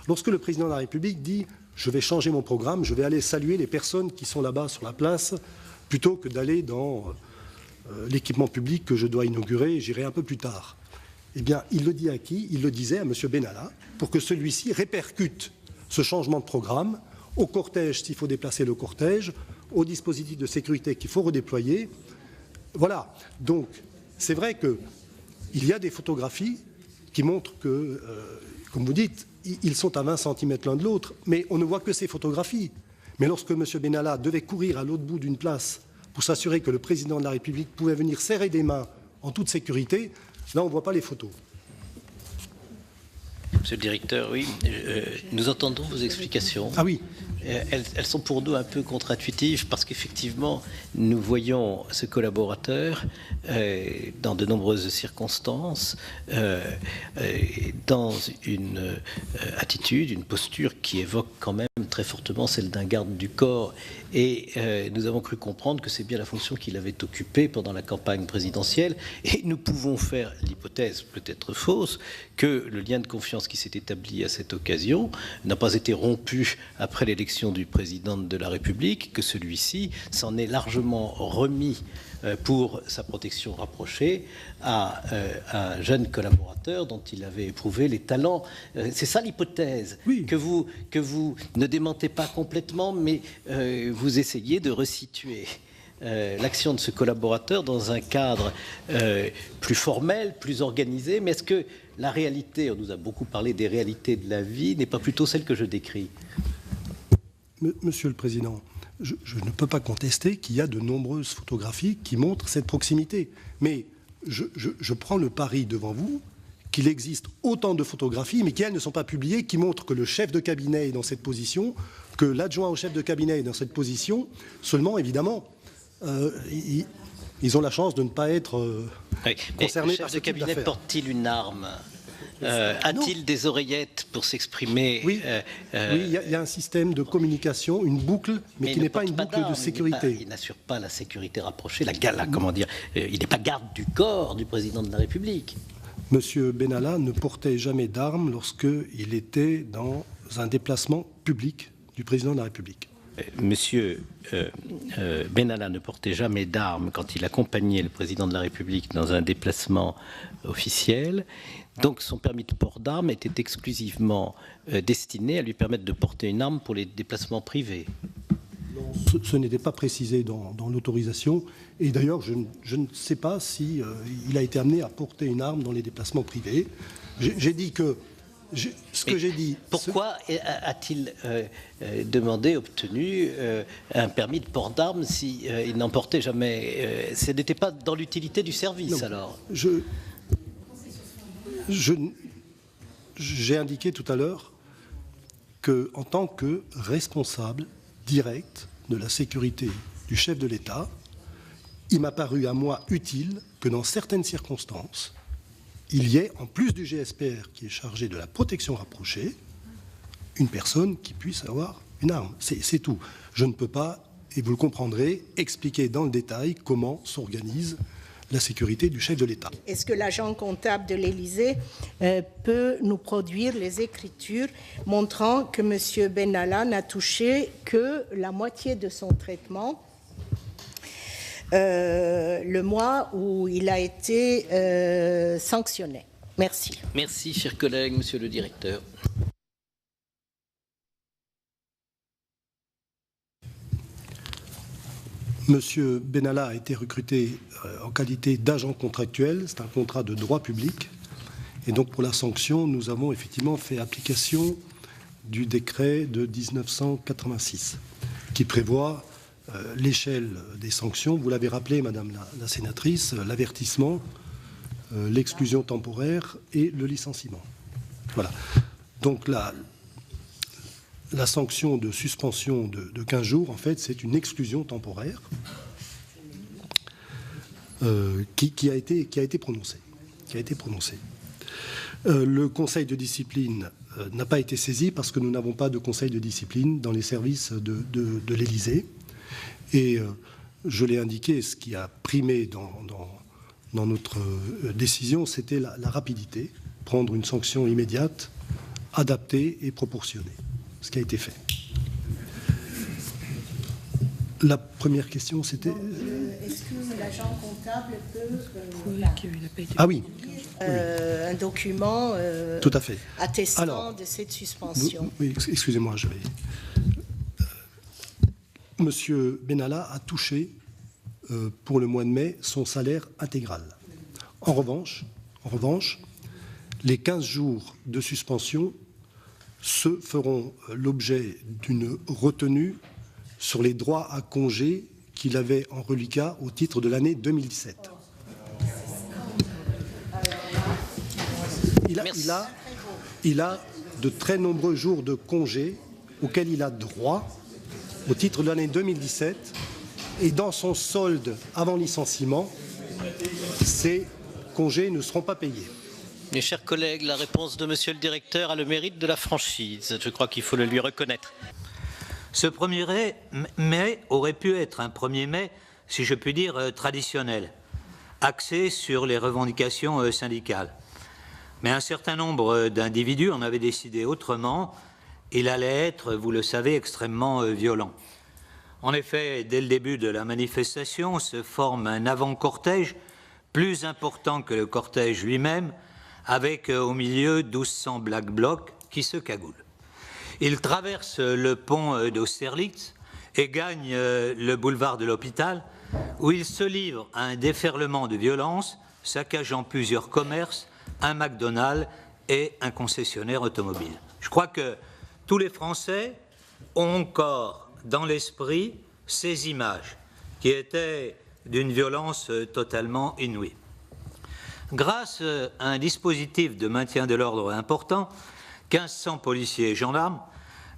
Lorsque le président de la République dit « je vais changer mon programme, je vais aller saluer les personnes qui sont là-bas sur la place, plutôt que d'aller dans l'équipement public que je dois inaugurer, j'irai un peu plus tard ». Eh bien, il le dit à qui? Il le disait à M. Benalla, pour que celui-ci répercute ce changement de programme au cortège, s'il faut déplacer le cortège, au dispositif de sécurité qu'il faut redéployer. Voilà. Donc, c'est vrai qu'il y a des photographies qui montrent que, comme vous dites, ils sont à 20 cm l'un de l'autre, mais on ne voit que ces photographies. Mais lorsque M. Benalla devait courir à l'autre bout d'une place pour s'assurer que le président de la République pouvait venir serrer des mains en toute sécurité, là, on ne voit pas les photos. Monsieur le directeur, oui, nous entendons vos explications. Ah oui. Elles sont pour nous un peu contre-intuitives parce qu'effectivement, nous voyons ce collaborateur dans de nombreuses circonstances, dans une attitude, une posture qui évoque quand même très fortement celle d'un garde du corps. Et nous avons cru comprendre que c'est bien la fonction qu'il avait occupée pendant la campagne présidentielle. Et nous pouvons faire l'hypothèse, peut-être fausse, que le lien de confiance qui s'est établi à cette occasion n'a pas été rompu après l'élection du président de la République, que celui-ci s'en est largement remis pour sa protection rapprochée à un jeune collaborateur dont il avait éprouvé les talents. C'est ça l'hypothèse, oui, que vous ne démentez pas complètement, mais vous essayez de resituer l'action de ce collaborateur dans un cadre plus formel, plus organisé. Mais est-ce que la réalité, on nous a beaucoup parlé des réalités de la vie, n'est pas plutôt celle que je décris? Monsieur le Président, je ne peux pas contester qu'il y a de nombreuses photographies qui montrent cette proximité. Mais je prends le pari devant vous qu'il existe autant de photographies, mais qui, elles, ne sont pas publiées, qui montrent que le chef de cabinet est dans cette position, que l'adjoint au chef de cabinet est dans cette position. Seulement, évidemment, ils ont la chance de ne pas être concernés par ce type d'affaires. Le chef de cabinet porte-t-il une arme? A-t-il des oreillettes pour s'exprimer? Oui, il y a un système de communication, une boucle, mais qui n'est pas une boucle de sécurité. Il n'assure pas la sécurité rapprochée, comment dire, il n'est pas garde du corps du président de la République. Monsieur Benalla ne portait jamais d'armes lorsqu'il était dans un déplacement public du président de la République. Monsieur Benalla ne portait jamais d'armes quand il accompagnait le président de la République dans un déplacement officiel. Donc son permis de port d'armes était exclusivement destiné à lui permettre de porter une arme pour les déplacements privés. Non, ce n'était pas précisé dans l'autorisation. Et d'ailleurs, je ne sais pas si il a été amené à porter une arme dans les déplacements privés. J'ai dit que... Pourquoi a-t-il demandé, obtenu un permis de port d'armes s'il n'en portait jamais Ce n'était pas dans l'utilité du service, non, alors. J'ai indiqué tout à l'heure qu'en tant que responsable direct de la sécurité du chef de l'État, il m'a paru à moi utile que dans certaines circonstances, il y ait, en plus du GSPR qui est chargé de la protection rapprochée, une personne qui puisse avoir une arme. C'est tout. Je ne peux pas, et vous le comprendrez, expliquer dans le détail comment s'organise la sécurité du chef de l'État. Est-ce que l'agent comptable de l'Élysée peut nous produire les écritures montrant que M. Benalla n'a touché que la moitié de son traitement le mois où il a été sanctionné? Merci. Merci, chers collègues. Monsieur le directeur. Monsieur Benalla a été recruté en qualité d'agent contractuel. C'est un contrat de droit public. Et donc, pour la sanction, nous avons effectivement fait application du décret de 1986 qui prévoit l'échelle des sanctions. Vous l'avez rappelé, Madame la sénatrice, l'avertissement, l'exclusion temporaire et le licenciement. Voilà. Donc la sanction de suspension de 15 jours, en fait, c'est une exclusion temporaire qui a été prononcée. Le conseil de discipline n'a pas été saisi parce que nous n'avons pas de conseil de discipline dans les services de l'Élysée. Et je l'ai indiqué, ce qui a primé dans notre décision, c'était la rapidité, prendre une sanction immédiate, adaptée et proportionnée, ce qui a été fait. La première question, c'était... Est-ce que l'agent comptable peut... Ah oui. Un document tout à fait. Attestant de cette suspension. Oui, excusez-moi, je vais... Monsieur Benalla a touché, pour le mois de mai, son salaire intégral. En revanche, les 15 jours de suspension se feront l'objet d'une retenue sur les droits à congé qu'il avait en reliquat au titre de l'année 2017. Il a de très nombreux jours de congé auxquels il a droit au titre de l'année 2017, et dans son solde avant licenciement, ces congés ne seront pas payés. Mes chers collègues, la réponse de Monsieur le directeur a le mérite de la franchise. Je crois qu'il faut le lui reconnaître. Ce 1er mai aurait pu être un 1er mai, si je puis dire, traditionnel, axé sur les revendications syndicales. Mais un certain nombre d'individus en avaient décidé autrement. Il allait être, vous le savez, extrêmement violent. En effet, dès le début de la manifestation, se forme un avant-cortège plus important que le cortège lui-même, avec au milieu 1200 Black Blocs qui se cagoulent. Il traverse le pont d'Austerlitz et gagne le boulevard de l'Hôpital, où il se livre à un déferlement de violence, saccageant plusieurs commerces, un McDonald's et un concessionnaire automobile. Je crois que tous les Français ont encore dans l'esprit ces images qui étaient d'une violence totalement inouïe. Grâce à un dispositif de maintien de l'ordre important, 1500 policiers et gendarmes,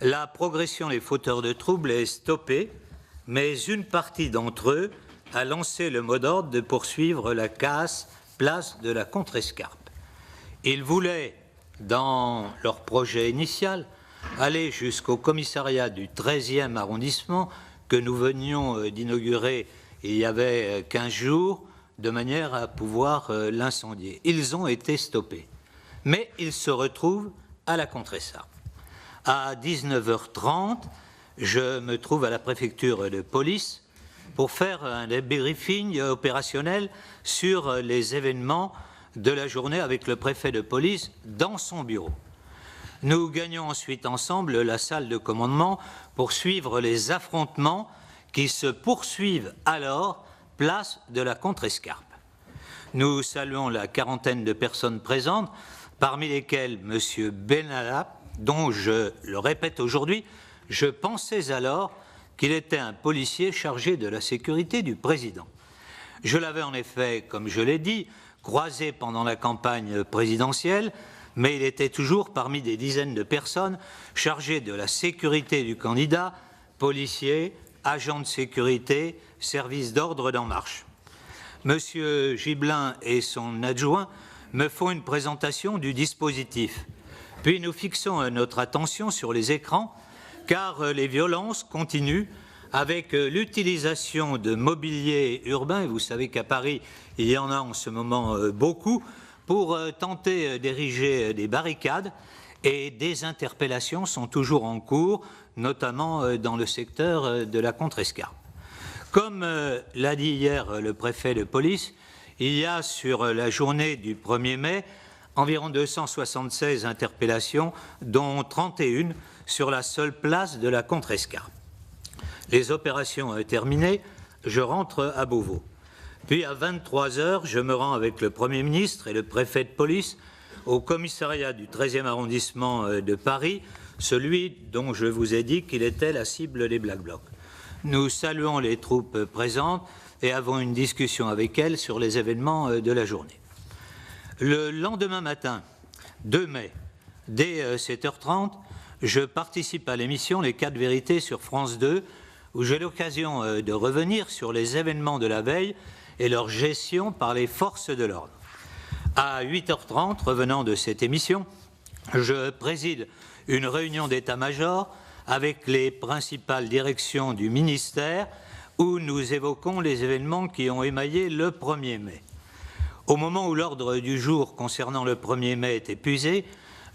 la progression des fauteurs de troubles est stoppée, mais une partie d'entre eux a lancé le mot d'ordre de poursuivre la casse place de la Contrescarpe. Ils voulaient, dans leur projet initial, aller jusqu'au commissariat du 13e arrondissement que nous venions d'inaugurer il y avait 15 jours, de manière à pouvoir l'incendier. Ils ont été stoppés. Mais ils se retrouvent à la Contrescarpe. À 19h30, je me trouve à la préfecture de police pour faire un débriefing opérationnel sur les événements de la journée avec le préfet de police dans son bureau. Nous gagnons ensuite ensemble la salle de commandement pour suivre les affrontements qui se poursuivent alors place de la Contrescarpe. Nous saluons la quarantaine de personnes présentes, parmi lesquelles M. Benalla, dont je le répète aujourd'hui, je pensais alors qu'il était un policier chargé de la sécurité du président. Je l'avais en effet, comme je l'ai dit, croisé pendant la campagne présidentielle, mais il était toujours parmi des dizaines de personnes chargées de la sécurité du candidat, policiers, agents de sécurité, services d'ordre d'En Marche. Monsieur Gibelin et son adjoint me font une présentation du dispositif. Puis nous fixons notre attention sur les écrans, car les violences continuent avec l'utilisation de mobilier urbain, et vous savez qu'à Paris, il y en a en ce moment beaucoup, pour tenter d'ériger des barricades, et des interpellations sont toujours en cours, notamment dans le secteur de la Contrescarpe. Comme l'a dit hier le préfet de police, il y a sur la journée du 1er mai environ 276 interpellations, dont 31 sur la seule place de la Contrescarpe. Les opérations terminées, je rentre à Beauvau. Puis à 23 heures, je me rends avec le Premier ministre et le préfet de police au commissariat du 13e arrondissement de Paris, celui dont je vous ai dit qu'il était la cible des Black Blocs. Nous saluons les troupes présentes et avons une discussion avec elles sur les événements de la journée. Le lendemain matin, 2 mai, dès 7h30, je participe à l'émission Les 4 vérités sur France 2, où j'ai l'occasion de revenir sur les événements de la veille et leur gestion par les forces de l'ordre. À 8h30, revenant de cette émission, je préside une réunion d'état-major avec les principales directions du ministère où nous évoquons les événements qui ont émaillé le 1er mai. Au moment où l'ordre du jour concernant le 1er mai est épuisé,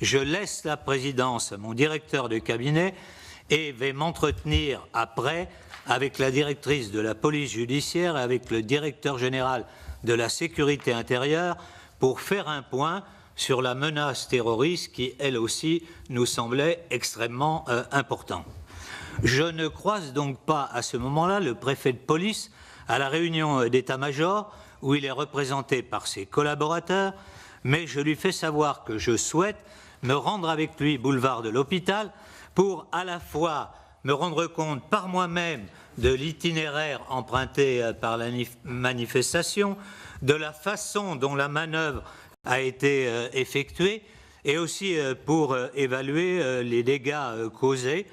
je laisse la présidence à mon directeur de cabinet et vais m'entretenir après avec la directrice de la police judiciaire et avec le directeur général de la sécurité intérieure pour faire un point sur la menace terroriste qui, elle aussi, nous semblait extrêmement importante. Je ne croise donc pas à ce moment-là le préfet de police à la réunion d'état-major où il est représenté par ses collaborateurs, mais je lui fais savoir que je souhaite me rendre avec lui boulevard de l'Hôpital pour à la fois me rendre compte par moi-même de l'itinéraire emprunté par la manifestation, de la façon dont la manœuvre a été effectuée et aussi pour évaluer les dégâts causés.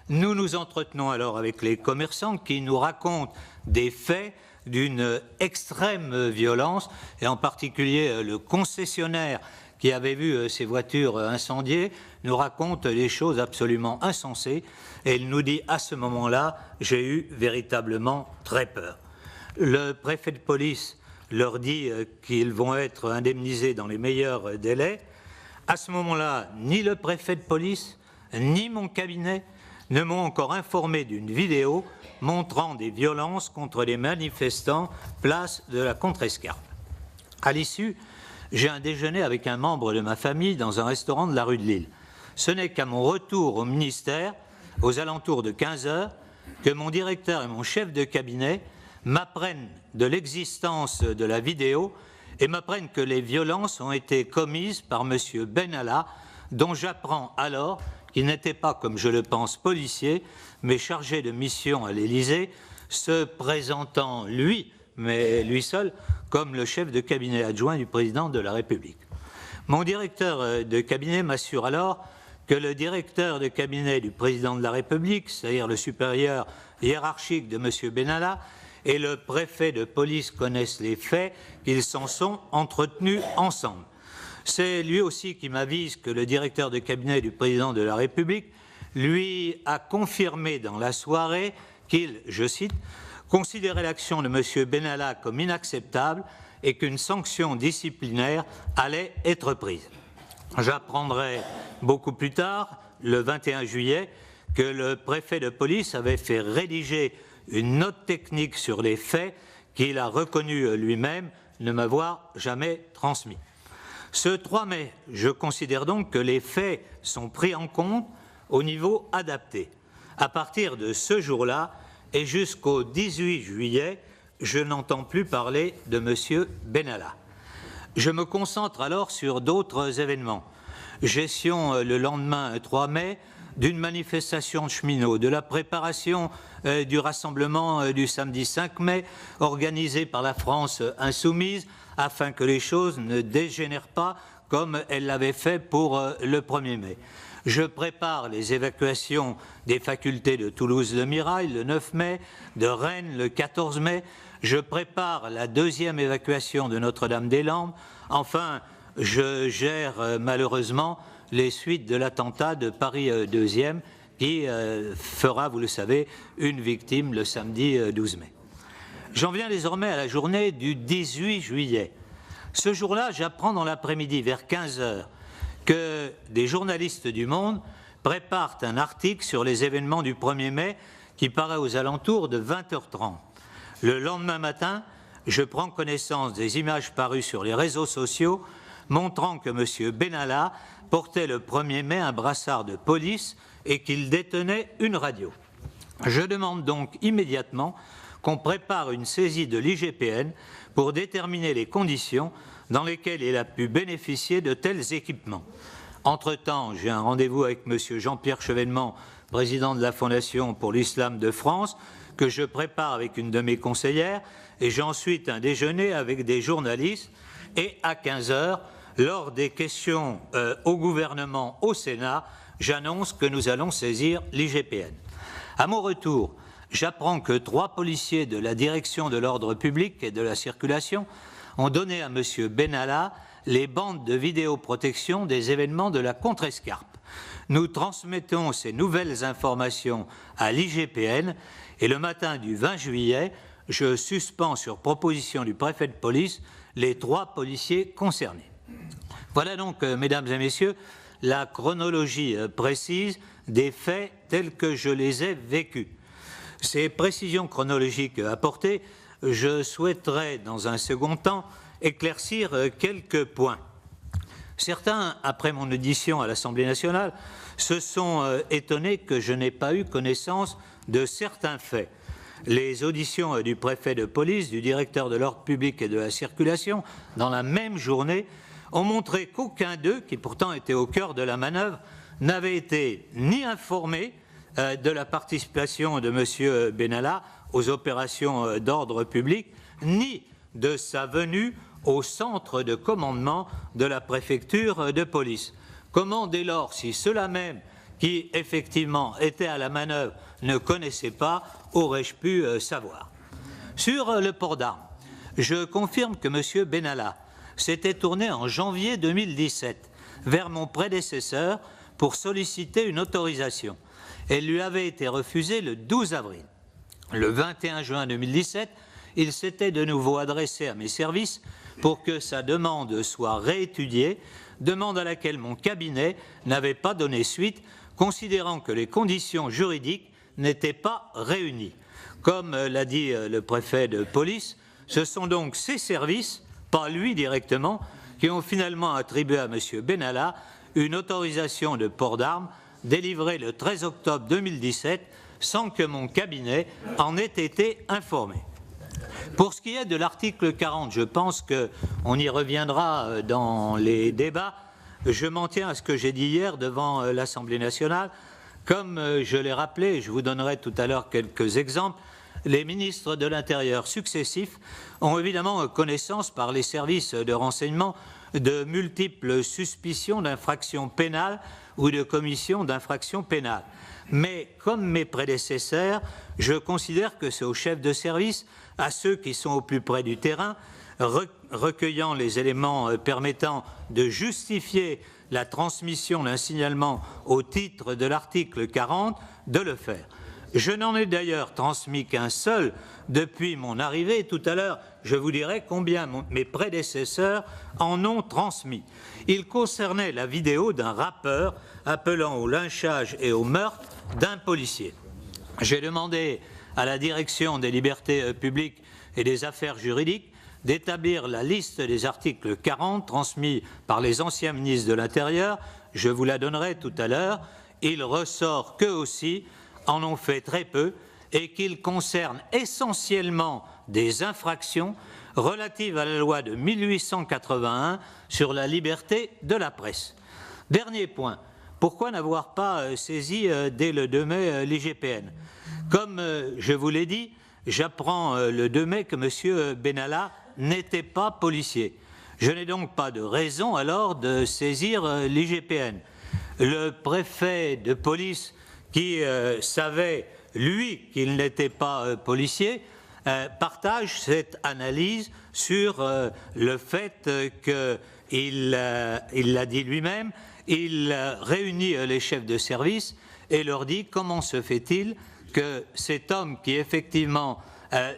Nous nous entretenons alors avec les commerçants qui nous racontent des faits d'une extrême violence et en particulier le concessionnaire qui avait vu ses voitures incendiées nous raconte des choses absolument insensées et il nous dit à ce moment-là « j'ai eu véritablement très peur ». Le préfet de police leur dit qu'ils vont être indemnisés dans les meilleurs délais. À ce moment-là, ni le préfet de police, ni mon cabinet ne m'ont encore informé d'une vidéo montrant des violences contre les manifestants place de la Contrescarpe. À l'issue, j'ai un déjeuner avec un membre de ma famille dans un restaurant de la rue de Lille. Ce n'est qu'à mon retour au ministère, aux alentours de 15 heures, que mon directeur et mon chef de cabinet m'apprennent de l'existence de la vidéo et m'apprennent que les violences ont été commises par M. Benalla, dont j'apprends alors qu'il n'était pas, comme je le pense, policier, mais chargé de mission à l'Élysée, se présentant, lui, mais lui seul, comme le chef de cabinet adjoint du président de la République. Mon directeur de cabinet m'assure alors que le directeur de cabinet du président de la République, c'est-à-dire le supérieur hiérarchique de M. Benalla, et le préfet de police connaissent les faits, qu'ils s'en sont entretenus ensemble. C'est lui aussi qui m'avise que le directeur de cabinet du président de la République lui a confirmé dans la soirée qu'il, je cite, considérait l'action de M. Benalla comme inacceptable et qu'une sanction disciplinaire allait être prise. J'apprendrai beaucoup plus tard, le 21 juillet, que le préfet de police avait fait rédiger une note technique sur les faits qu'il a reconnu lui-même ne m'avoir jamais transmis. Ce 3 mai, je considère donc que les faits sont pris en compte au niveau adapté. À partir de ce jour-là et jusqu'au 18 juillet, je n'entends plus parler de M. Benalla. Je me concentre alors sur d'autres événements. Gestion le lendemain 3 mai d'une manifestation de cheminots, de la préparation du rassemblement du samedi 5 mai organisé par la France insoumise afin que les choses ne dégénèrent pas comme elle l'avait fait pour le 1er mai. Je prépare les évacuations des facultés de Toulouse de Mirail le 9 mai, de Rennes le 14 mai. Je prépare la 2e évacuation de Notre-Dame-des-Landes. Enfin, je gère malheureusement les suites de l'attentat de Paris 2e qui fera, vous le savez, une victime le samedi 12 mai. J'en viens désormais à la journée du 18 juillet. Ce jour-là, j'apprends dans l'après-midi vers 15 h que des journalistes du Monde préparent un article sur les événements du 1er mai qui paraît aux alentours de 20h30. Le lendemain matin, je prends connaissance des images parues sur les réseaux sociaux montrant que M. Benalla portait le 1er mai un brassard de police et qu'il détenait une radio. Je demande donc immédiatement qu'on prépare une saisie de l'IGPN pour déterminer les conditions dans lesquelles il a pu bénéficier de tels équipements. Entre-temps, j'ai un rendez-vous avec M. Jean-Pierre Chevènement, président de la Fondation pour l'Islam de France, que je prépare avec une de mes conseillères, et j'ai ensuite un déjeuner avec des journalistes, et à 15 h, lors des questions au gouvernement au Sénat, j'annonce que nous allons saisir l'IGPN. À mon retour, j'apprends que 3 policiers de la direction de l'ordre public et de la circulation ont donné à M. Benalla les bandes de vidéoprotection des événements de la Contrescarpe. Nous transmettons ces nouvelles informations à l'IGPN et le matin du 20 juillet, je suspends sur proposition du préfet de police les 3 policiers concernés. Voilà donc, mesdames et messieurs, la chronologie précise des faits tels que je les ai vécus. Ces précisions chronologiques apportées, je souhaiterais, dans un second temps, éclaircir quelques points. Certains, après mon audition à l'Assemblée nationale, se sont étonnés que je n'ai pas eu connaissance de certains faits. Les auditions du préfet de police, du directeur de l'ordre public et de la circulation, dans la même journée, ont montré qu'aucun d'eux, qui pourtant était au cœur de la manœuvre, n'avait été ni informé de la participation de M. Benalla aux opérations d'ordre public, ni de sa venue au centre de commandement de la préfecture de police. Comment, dès lors, si ceux-là même qui, effectivement, étaient à la manœuvre ne connaissaient pas, aurais-je pu savoir? Sur le port d'armes, je confirme que M. Benalla s'était tourné en janvier 2017 vers mon prédécesseur pour solliciter une autorisation. Elle lui avait été refusée le 12 avril. Le 21 juin 2017, il s'était de nouveau adressé à mes services pour que sa demande soit réétudiée, demande à laquelle mon cabinet n'avait pas donné suite, considérant que les conditions juridiques n'étaient pas réunies. Comme l'a dit le préfet de police, ce sont donc ses services, pas lui directement, qui ont finalement attribué à M. Benalla une autorisation de port d'armes délivrée le 13 octobre 2017 sans que mon cabinet en ait été informé. Pour ce qui est de l'article 40, je pense qu'on y reviendra dans les débats. Je m'en tiens à ce que j'ai dit hier devant l'Assemblée nationale. Comme je l'ai rappelé, je vous donnerai tout à l'heure quelques exemples, les ministres de l'Intérieur successifs ont évidemment connaissance par les services de renseignement de multiples suspicions d'infractions pénales ou de commission d'infractions pénales. Mais comme mes prédécesseurs, je considère que c'est aux chefs de service, à ceux qui sont au plus près du terrain, recueillant les éléments permettant de justifier la transmission d'un signalement au titre de l'article 40, de le faire. Je n'en ai d'ailleurs transmis qu'un seul depuis mon arrivée. Tout à l'heure, je vous dirai combien mes prédécesseurs en ont transmis. Il concernait la vidéo d'un rappeur appelant au lynchage et au meurtre d'un policier. J'ai demandé à la direction des libertés publiques et des affaires juridiques d'établir la liste des articles 40 transmis par les anciens ministres de l'Intérieur. Je vous la donnerai tout à l'heure. Il ressort qu'eux aussi en ont fait très peu et qu'ils concernent essentiellement des infractions relatives à la loi de 1881 sur la liberté de la presse. Dernier point, pourquoi n'avoir pas saisi dès le 2 mai l'IGPN? Comme je vous l'ai dit, j'apprends le 2 mai que M. Benalla n'était pas policier. Je n'ai donc pas de raison alors de saisir l'IGPN. Le préfet de police qui savait, lui, qu'il n'était pas policier, partage cette analyse sur le fait qu'il l'a dit lui-même, il réunit les chefs de service et leur dit comment se fait-il que cet homme qui effectivement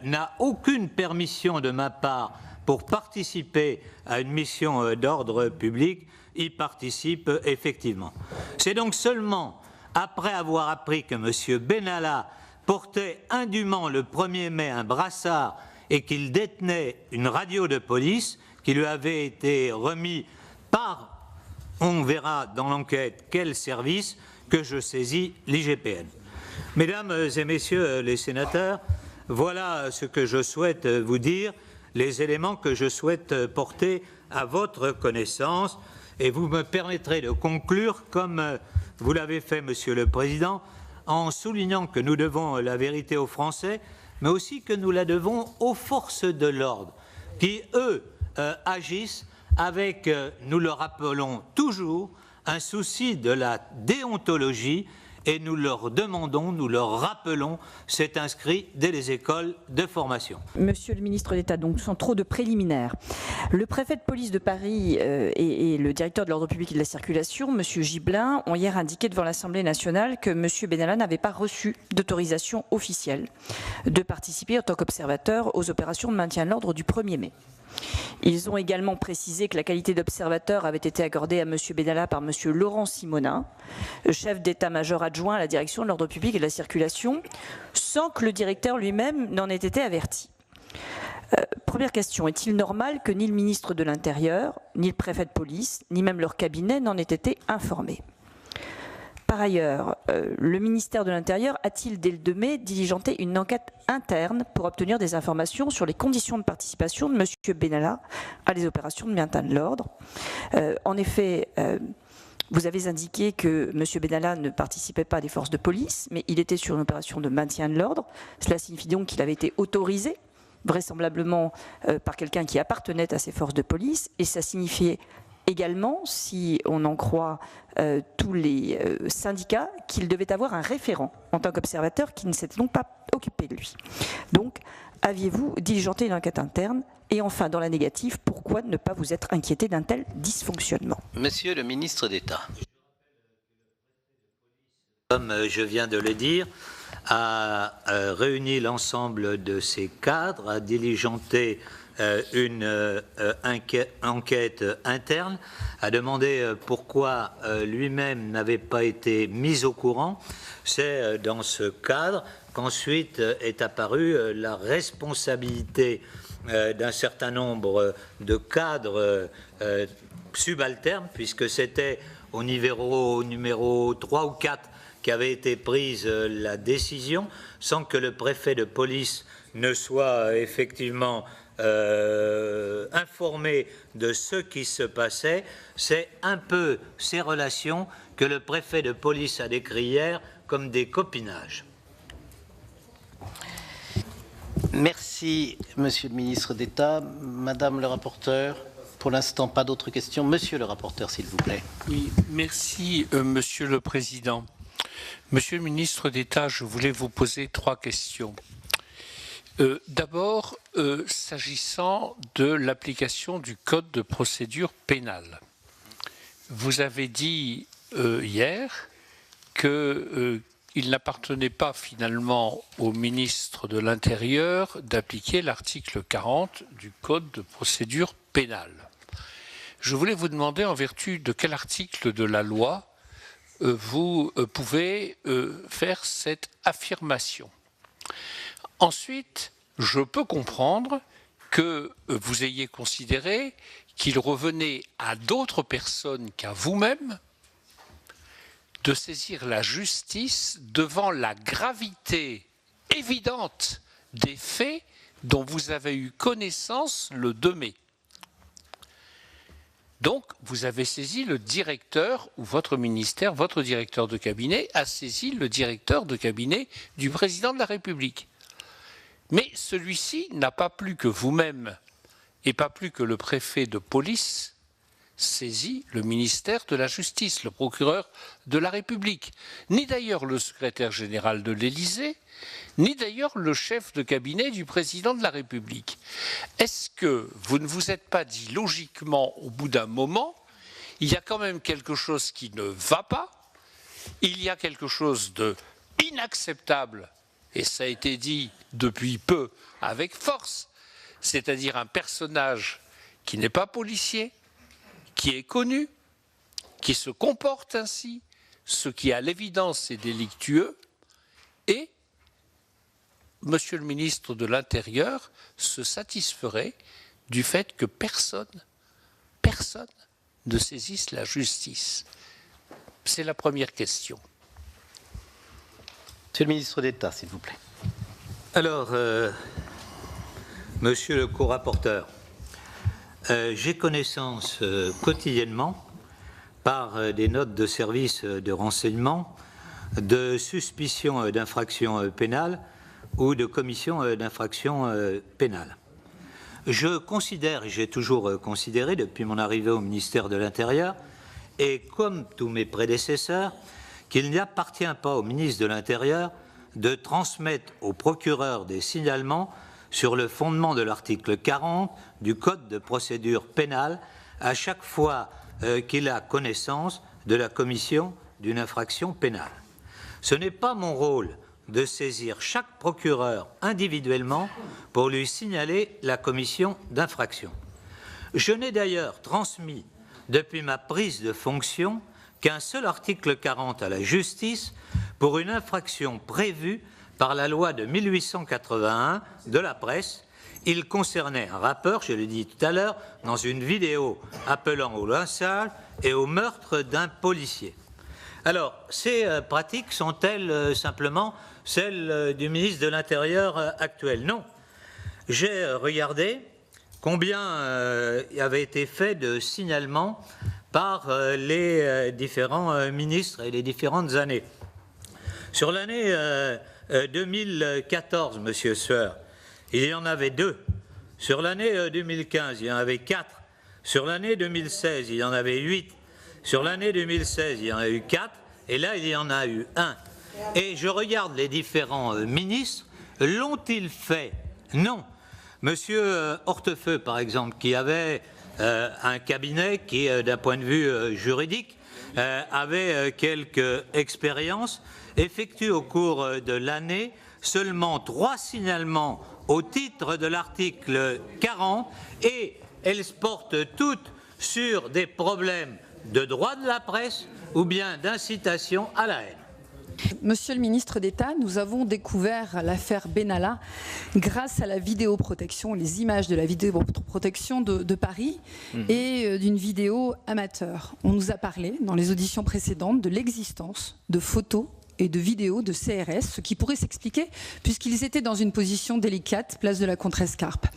n'a aucune permission de ma part pour participer à une mission d'ordre public, y participe effectivement. C'est donc seulement après avoir appris que M. Benalla portait indûment le 1er mai un brassard et qu'il détenait une radio de police qui lui avait été remis par, on verra dans l'enquête quel service, que je saisis l'IGPN. Mesdames et messieurs les sénateurs, voilà ce que je souhaite vous dire, les éléments que je souhaite porter à votre connaissance. Et vous me permettrez de conclure, comme vous l'avez fait, Monsieur le Président, en soulignant que nous devons la vérité aux Français, mais aussi que nous la devons aux forces de l'ordre, qui, eux, agissent avec, nous le rappelons toujours, un souci de la déontologie, et nous leur demandons, nous leur rappelons, c'est inscrit dès les écoles de formation. Monsieur le ministre d'État, donc sans trop de préliminaires, le préfet de police de Paris et le directeur de l'ordre public et de la circulation, monsieur Gibelin, ont hier indiqué devant l'Assemblée nationale que monsieur Benalla n'avait pas reçu d'autorisation officielle de participer en tant qu'observateur aux opérations de maintien de l'ordre du 1er mai. Ils ont également précisé que la qualité d'observateur avait été accordée à M. Benalla par M. Laurent Simonin, chef d'état-major adjoint à la direction de l'ordre public et de la circulation, sans que le directeur lui-même n'en ait été averti. Première question, est-il normal que ni le ministre de l'Intérieur, ni le préfet de police, ni même leur cabinet n'en aient été informés? Par ailleurs, le ministère de l'Intérieur a-t-il, dès le 2 mai, diligenté une enquête interne pour obtenir des informations sur les conditions de participation de M. Benalla à des opérations de maintien de l'ordre? En effet, vous avez indiqué que M. Benalla ne participait pas à des forces de police, mais il était sur une opération de maintien de l'ordre. Cela signifie donc qu'il avait été autorisé, vraisemblablement par quelqu'un qui appartenait à ces forces de police, et ça signifiait également, si on en croit tous les syndicats, qu'il devait avoir un référent en tant qu'observateur qui ne s'était donc pas occupé de lui. Donc, aviez-vous diligenté une enquête interne? Et enfin, dans la négative, pourquoi ne pas vous être inquiété d'un tel dysfonctionnement? Monsieur le ministre d'État. Comme je viens de le dire, a réuni l'ensemble de ses cadres, a diligenté une enquête interne, a demandé pourquoi lui-même n'avait pas été mis au courant. C'est dans ce cadre qu'ensuite est apparue la responsabilité d'un certain nombre de cadres subalternes, puisque c'était au numéro 3 ou 4 qu'avait été prise la décision, sans que le préfet de police ne soit effectivement informé de ce qui se passait. C'est un peu ces relations que le préfet de police a décrit hier comme des copinages. Merci, monsieur le ministre d'État. Madame le rapporteur, pour l'instant, pas d'autres questions. Monsieur le rapporteur, s'il vous plaît. Oui, merci, monsieur le président. Monsieur le ministre d'État, je voulais vous poser 3 questions. D'abord, s'agissant de l'application du Code de procédure pénale. Vous avez dit hier qu'il il n'appartenait pas finalement au ministre de l'Intérieur d'appliquer l'article 40 du Code de procédure pénale. Je voulais vous demander en vertu de quel article de la loi vous pouvez faire cette affirmation. Ensuite, je peux comprendre que vous ayez considéré qu'il revenait à d'autres personnes qu'à vous-même de saisir la justice devant la gravité évidente des faits dont vous avez eu connaissance le 2 mai. Donc, vous avez saisi le directeur, ou votre ministère, votre directeur de cabinet, a saisi le directeur de cabinet du président de la République. Mais celui-ci n'a pas plus que vous-même, et pas plus que le préfet de police, saisi le ministère de la Justice, le procureur de la République, ni d'ailleurs le secrétaire général de l'Élysée, ni d'ailleurs le chef de cabinet du président de la République. Est-ce que vous ne vous êtes pas dit logiquement au bout d'un moment, il y a quand même quelque chose qui ne va pas, il y a quelque chose de inacceptable, et ça a été dit depuis peu avec force, c'est-à-dire un personnage qui n'est pas policier, qui est connu, qui se comporte ainsi, ce qui à l'évidence est délictueux, et Monsieur le ministre de l'Intérieur se satisferait du fait que personne ne saisisse la justice. C'est la première question. Monsieur le ministre d'État, s'il vous plaît. Alors, monsieur le co-rapporteur, j'ai connaissance quotidiennement, par des notes de service de renseignement, de suspicion d'infraction pénale ou de commission d'infraction pénale. Je considère, et j'ai toujours considéré depuis mon arrivée au ministère de l'Intérieur, et comme tous mes prédécesseurs, qu'il n'appartient pas au ministre de l'Intérieur de transmettre au procureur des signalements sur le fondement de l'article 40 du Code de procédure pénale à chaque fois qu'il a connaissance de la commission d'une infraction pénale. Ce n'est pas mon rôle de saisir chaque procureur individuellement pour lui signaler la commission d'infraction. Je n'ai d'ailleurs transmis depuis ma prise de fonction qu'un seul article 40 à la justice pour une infraction prévue par la loi de 1881 de la presse. Il concernait un rappeur, je l'ai dit tout à l'heure, dans une vidéo appelant au lynchage et au meurtre d'un policier. Alors, ces pratiques sont-elles simplement celles du ministre de l'Intérieur actuel? Non. J'ai regardé combien avait été fait de signalements par les différents ministres et les différentes années. Sur l'année 2014, Monsieur Sueur, il y en avait 2. Sur l'année 2015, il y en avait 4. Sur l'année 2016, il y en avait 8. Sur l'année 2016, il y en a eu 4. Et là, il y en a eu 1. Et je regarde les différents ministres. L'ont-ils fait? Non. Monsieur Hortefeux, par exemple, qui avait un cabinet qui, d'un point de vue juridique, avait quelques expériences, effectue au cours de l'année seulement 3 signalements au titre de l'article 40 et elles portent toutes sur des problèmes de droit de la presse ou bien d'incitation à la haine. Monsieur le ministre d'État, nous avons découvert l'affaire Benalla grâce à la vidéoprotection, les images de la vidéoprotection de Paris et d'une vidéo amateur. On nous a parlé dans les auditions précédentes de l'existence de photos et de vidéos de CRS, ce qui pourrait s'expliquer puisqu'ils étaient dans une position délicate, place de la Contrescarpe.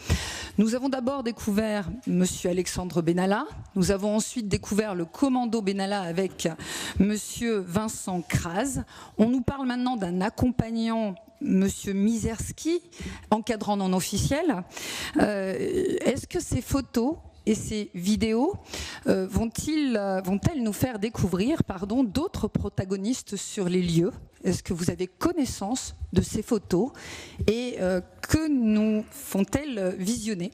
Nous avons d'abord découvert monsieur Alexandre Benalla, nous avons ensuite découvert le commando Benalla avec monsieur Vincent Kras. On nous parle maintenant d'un accompagnant, monsieur Mizerski, encadrant non officiel. Est-ce que ces photos et ces vidéos vont-elles nous faire découvrir d'autres protagonistes sur les lieux? Est-ce que vous avez connaissance de ces photos et que nous font-elles visionner?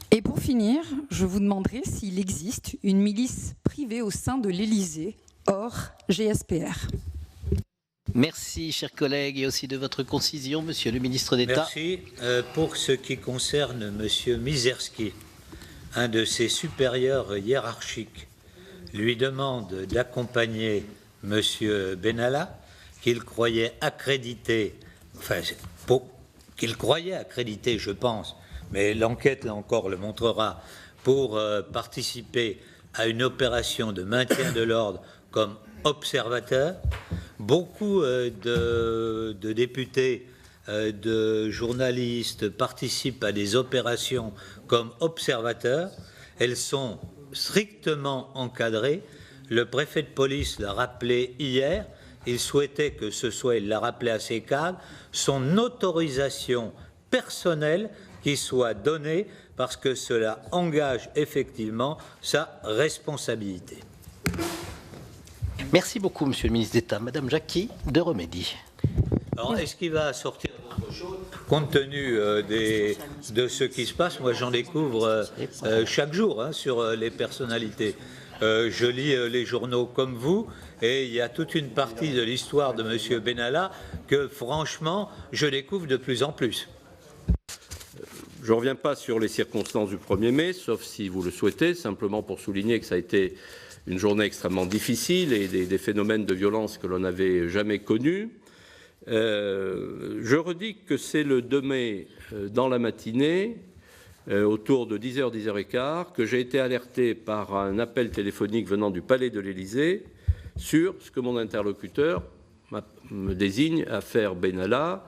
Et pour finir, je vous demanderai s'il existe une milice privée au sein de l'Élysée, hors GSPR. Merci, chers collègues, et aussi de votre concision, Monsieur le ministre d'État. Merci. Pour ce qui concerne Monsieur Mizerski, un de ses supérieurs hiérarchiques lui demande d'accompagner Monsieur Benalla, qu'il croyait accrédité, je pense, mais l'enquête, là encore, le montrera, pour participer à une opération de maintien de l'ordre comme observateur. Beaucoup de députés, de journalistes participent à des opérations comme observateurs. Elles sont strictement encadrées. Le préfet de police l'a rappelé hier. Il souhaitait que ce soit, il l'a rappelé à ses cadres, son autorisation personnelle qui soit donnée parce que cela engage effectivement sa responsabilité. Merci beaucoup, Monsieur le ministre d'État. Madame Jacqui de Romédy. Alors, est-ce qu'il va sortir d'autre chose compte tenu de ce qui se passe? Moi, j'en découvre chaque jour sur les personnalités. Je lis les journaux comme vous, et il y a toute une partie de l'histoire de M. Benalla que, franchement, je découvre de plus en plus. Je ne reviens pas sur les circonstances du 1er mai, sauf si vous le souhaitez, simplement pour souligner que ça a été une journée extrêmement difficile et des phénomènes de violence que l'on n'avait jamais connus. Je redis que c'est le 2 mai, dans la matinée, autour de 10h, 10h15, que j'ai été alerté par un appel téléphonique venant du Palais de l'Élysée sur ce que mon interlocuteur me désigne affaire Benalla.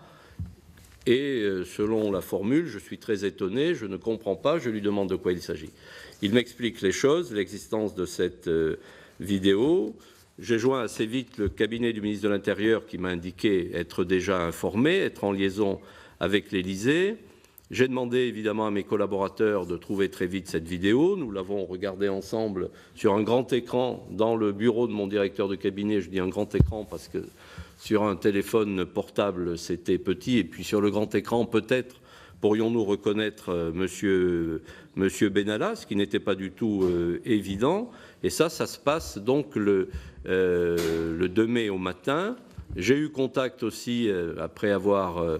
Et selon la formule, je suis très étonné, je ne comprends pas, je lui demande de quoi il s'agit. Il m'explique les choses, l'existence de cette vidéo. J'ai joint assez vite le cabinet du ministre de l'Intérieur qui m'a indiqué être déjà informé, être en liaison avec l'Élysée. J'ai demandé évidemment à mes collaborateurs de trouver très vite cette vidéo. Nous l'avons regardée ensemble sur un grand écran dans le bureau de mon directeur de cabinet. Je dis un grand écran parce que sur un téléphone portable, c'était petit. Et puis sur le grand écran, peut-être pourrions-nous reconnaître monsieur Benalla, ce qui n'était pas du tout évident. Et ça se passe donc le 2 mai au matin. J'ai eu contact aussi, après avoir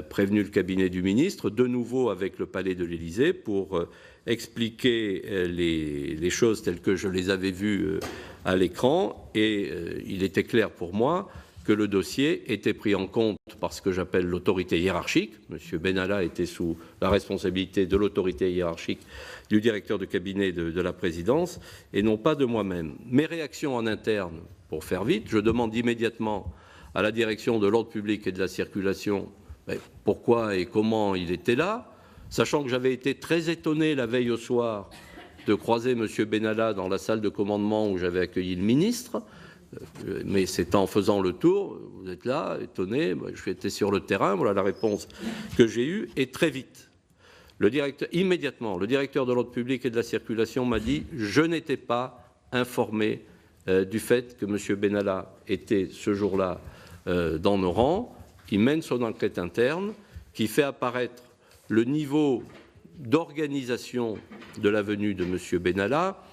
prévenu le cabinet du ministre, de nouveau avec le Palais de l'Élysée pour expliquer les choses telles que je les avais vues à l'écran. Et il était clair pour moi que le dossier était pris en compte par ce que j'appelle l'autorité hiérarchique. M. Benalla était sous la responsabilité de l'autorité hiérarchique du directeur de cabinet de la présidence et non pas de moi-même. Mes réactions en interne, pour faire vite, je demande immédiatement à la direction de l'ordre public et de la circulation pourquoi et comment il était là, sachant que j'avais été très étonné la veille au soir de croiser M. Benalla dans la salle de commandement où j'avais accueilli le ministre. Mais c'est en faisant le tour, vous êtes là, étonné, je étais sur le terrain, voilà la réponse que j'ai eue, et très vite, immédiatement, le directeur de l'ordre public et de la circulation m'a dit « Je n'étais pas informé du fait que M. Benalla était ce jour-là dans nos rangs. Il mène son enquête interne, qui fait apparaître le niveau d'organisation de la venue de M. Benalla.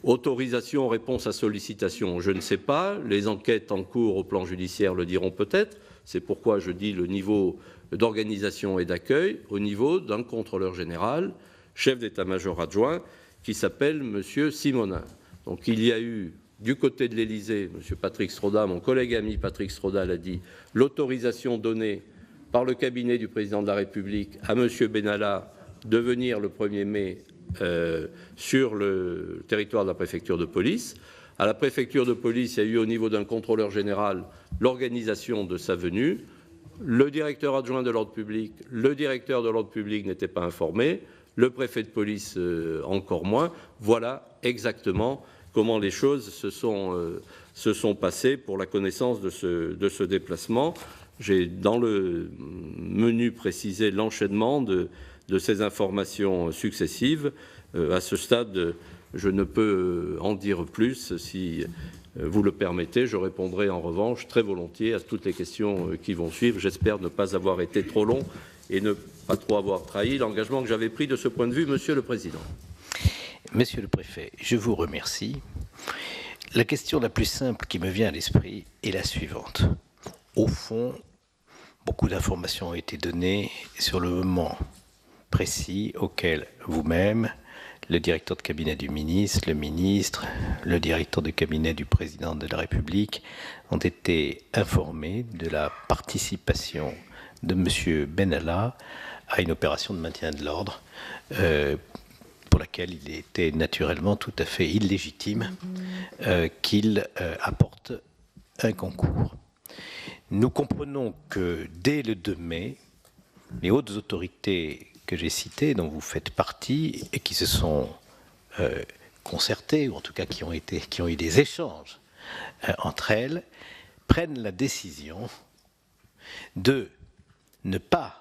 Autorisation, réponse à sollicitation, je ne sais pas. Les enquêtes en cours au plan judiciaire le diront peut-être. C'est pourquoi je dis le niveau d'organisation et d'accueil au niveau d'un contrôleur général, chef d'état-major adjoint, qui s'appelle M. Simonin. Donc il y a eu, du côté de l'Élysée, M. Patrick Stroda, mon collègue ami Patrick Stroda l'a dit, l'autorisation donnée par le cabinet du président de la République à M. Benalla de venir le 1er mai sur le territoire de la préfecture de police. À la préfecture de police, il y a eu au niveau d'un contrôleur général l'organisation de sa venue. Le directeur adjoint de l'ordre public, le directeur de l'ordre public n'était pas informé, le préfet de police encore moins. Voilà exactement comment les choses se sont passées pour la connaissance de ce déplacement. J'ai dans le menu précisé l'enchaînement de ces informations successives. À ce stade, je ne peux en dire plus. Si vous le permettez, je répondrai en revanche très volontiers à toutes les questions qui vont suivre. J'espère ne pas avoir été trop long et ne pas trop avoir trahi l'engagement que j'avais pris de ce point de vue, Monsieur le Président. Monsieur le Préfet, je vous remercie. La question la plus simple qui me vient à l'esprit est la suivante. Au fond, beaucoup d'informations ont été données sur le moment précis auquel vous-même, le directeur de cabinet du ministre, le directeur de cabinet du président de la République ont été informés de la participation de M. Benalla à une opération de maintien de l'ordre pour laquelle il était naturellement tout à fait illégitime qu'il apporte un concours. Nous comprenons que dès le 2 mai, les hautes autorités que j'ai citées, dont vous faites partie, et qui se sont concertées, ou en tout cas qui ont eu des échanges entre elles, prennent la décision de ne pas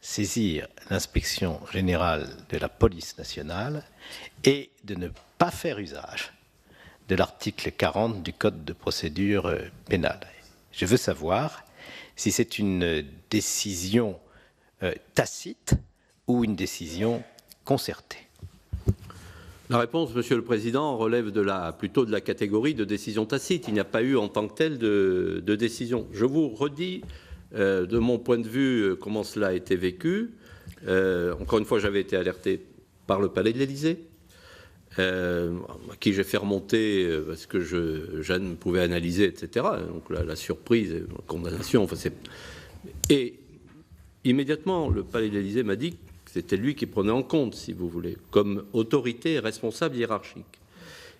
saisir l'inspection générale de la police nationale et de ne pas faire usage de l'article 40 du Code de procédure pénale. Je veux savoir si c'est une décision tacite ou une décision concertée. La réponse, Monsieur le Président, relève plutôt de la catégorie de décision tacite. Il n'y a pas eu en tant que telle de décision. Je vous redis, de mon point de vue, comment cela a été vécu. Encore une fois, j'avais été alerté par le Palais de l'Élysée, à qui j'ai fait remonter parce que Jeanne pouvait analyser, etc. Donc la surprise, la condamnation. Et immédiatement, le Palais de l'Élysée m'a dit que c'était lui qui prenait en compte, si vous voulez, comme autorité et responsable hiérarchique.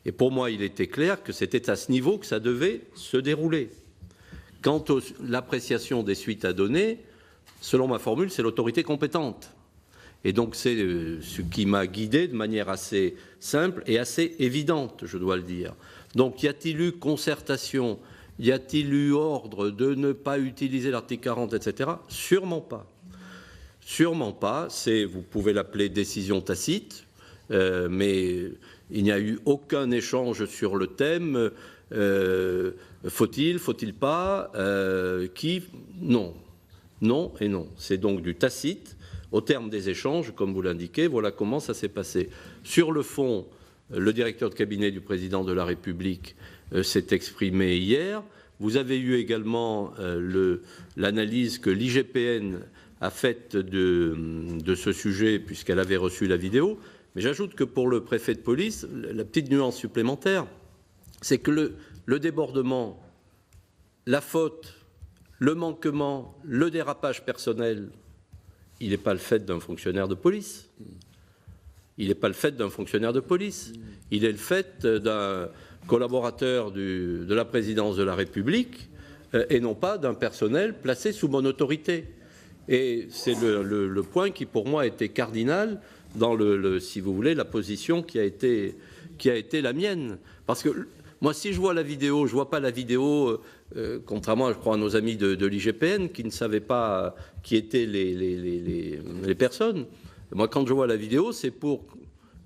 Et pour moi, il était clair que c'était à ce niveau que ça devait se dérouler. Quant à l'appréciation des suites à donner, selon ma formule, c'est l'autorité compétente. Et donc c'est ce qui m'a guidé de manière assez simple et assez évidente, je dois le dire. Donc y a-t-il eu concertation? Y a-t-il eu ordre de ne pas utiliser l'article 40, etc. Sûrement pas. Sûrement pas. Vous pouvez l'appeler décision tacite, mais il n'y a eu aucun échange sur le thème. Faut-il pas Non. Non et non. C'est donc du tacite. Au terme des échanges, comme vous l'indiquez, voilà comment ça s'est passé. Sur le fond, le directeur de cabinet du président de la République s'est exprimé hier. Vous avez eu également l'analyse que l'IGPN a faite de ce sujet, puisqu'elle avait reçu la vidéo. Mais j'ajoute que pour le préfet de police, la petite nuance supplémentaire, c'est que le débordement, la faute, le manquement, le dérapage personnel, il n'est pas le fait d'un fonctionnaire de police. Il n'est pas le fait d'un fonctionnaire de police. Il est le fait d'un collaborateur de la présidence de la République et non pas d'un personnel placé sous mon autorité. Et c'est le point qui, pour moi, était cardinal dans si vous voulez, la position qui a été la mienne. Parce que moi, si je vois la vidéo, je ne vois pas la vidéo, contrairement, je crois, à nos amis de l'IGPN qui ne savaient pas qui étaient les personnes. Moi, quand je vois la vidéo, c'est pour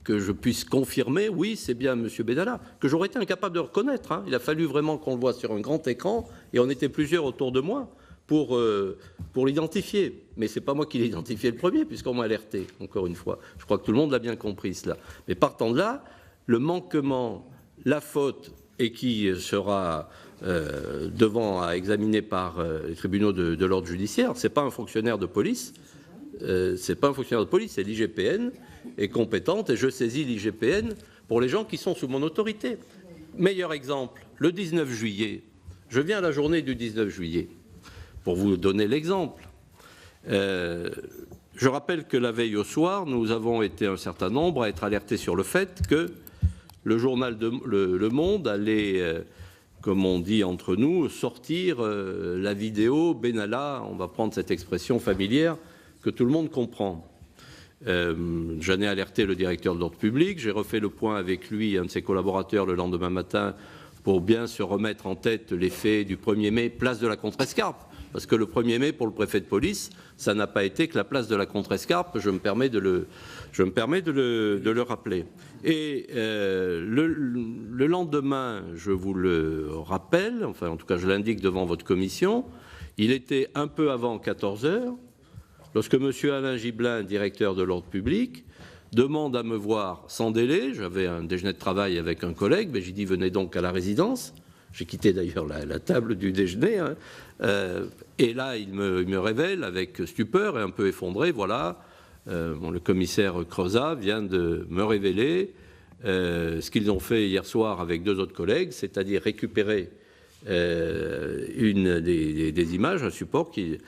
que je puisse confirmer, oui, c'est bien M. Benalla, que j'aurais été incapable de reconnaître. Hein. Il a fallu vraiment qu'on le voit sur un grand écran, et on était plusieurs autour de moi pour l'identifier. Mais ce n'est pas moi qui l'ai identifié le premier, puisqu'on m'a alerté, encore une fois. Je crois que tout le monde l'a bien compris, cela. Mais partant de là, le manquement, la faute, et qui sera devant à examiner par les tribunaux de l'ordre judiciaire, ce n'est pas un fonctionnaire de police, c'est l'IGPN est compétente, et je saisis l'IGPN pour les gens qui sont sous mon autorité. Meilleur exemple, le 19 juillet, je viens à la journée du 19 juillet, pour vous donner l'exemple. Je rappelle que la veille au soir, nous avons été un certain nombre à être alertés sur le fait que le journal Le Monde allait, comme on dit entre nous, sortir la vidéo Benalla, on va prendre cette expression familière que tout le monde comprend. J'en ai alerté le directeur de l'ordre public, j'ai refait le point avec lui et un de ses collaborateurs le lendemain matin pour bien se remettre en tête les faits du 1er mai, place de la Contrescarpe. Parce que le 1er mai, pour le préfet de police, ça n'a pas été que la place de la Contrescarpe, je me permets de le rappeler. Et le lendemain, je vous le rappelle, enfin en tout cas je l'indique devant votre commission, il était un peu avant 14 h, lorsque M. Alain Gibelin, directeur de l'ordre public, demande à me voir sans délai. J'avais un déjeuner de travail avec un collègue, mais j'ai dit venez donc à la résidence. J'ai quitté d'ailleurs la table du déjeuner. Hein. Et là, il me révèle avec stupeur et un peu effondré, voilà, le commissaire Crozat vient de me révéler ce qu'ils ont fait hier soir avec 2 autres collègues, c'est-à-dire récupérer une des images, un support qui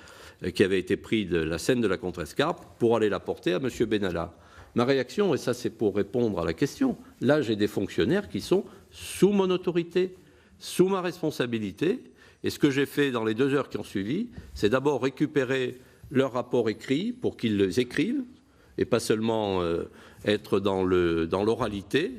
avait été pris de la scène de la Contrescarpe pour aller la porter à M. Benalla. Ma réaction, et ça c'est pour répondre à la question, là j'ai des fonctionnaires qui sont sous mon autorité, sous ma responsabilité, et ce que j'ai fait dans les 2 heures qui ont suivi, c'est d'abord récupérer leur rapport écrit pour qu'ils les écrivent, et pas seulement être dans l'oralité,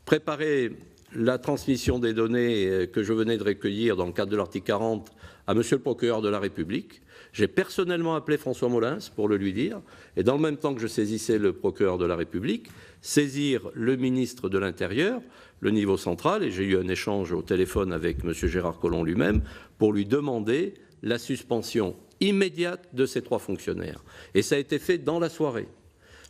préparer la transmission des données que je venais de recueillir dans le cadre de l'article 40 à Monsieur le procureur de la République. J'ai personnellement appelé François Molins pour le lui dire, et dans le même temps que je saisissais le procureur de la République, saisir le ministre de l'Intérieur, le niveau central, et j'ai eu un échange au téléphone avec M. Gérard Collomb lui-même pour lui demander la suspension immédiate de ces 3 fonctionnaires. Et ça a été fait dans la soirée.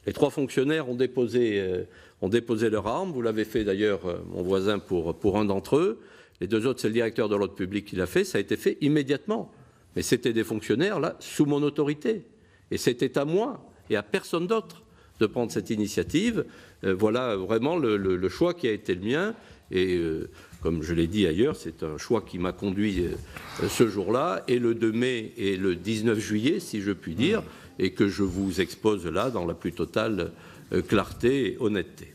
Les 3 fonctionnaires ont déposé leurs armes. Vous l'avez fait d'ailleurs, mon voisin, pour un d'entre eux. Les 2 autres, c'est le directeur de l'ordre public qui l'a fait. Ça a été fait immédiatement. Mais c'était des fonctionnaires, là, sous mon autorité. Et c'était à moi et à personne d'autre de prendre cette initiative. Voilà vraiment le choix qui a été le mien. Et comme je l'ai dit ailleurs, c'est un choix qui m'a conduit ce jour-là, et le 2 mai et le 19 juillet, si je puis dire, et que je vous expose là dans la plus totale clarté et honnêteté.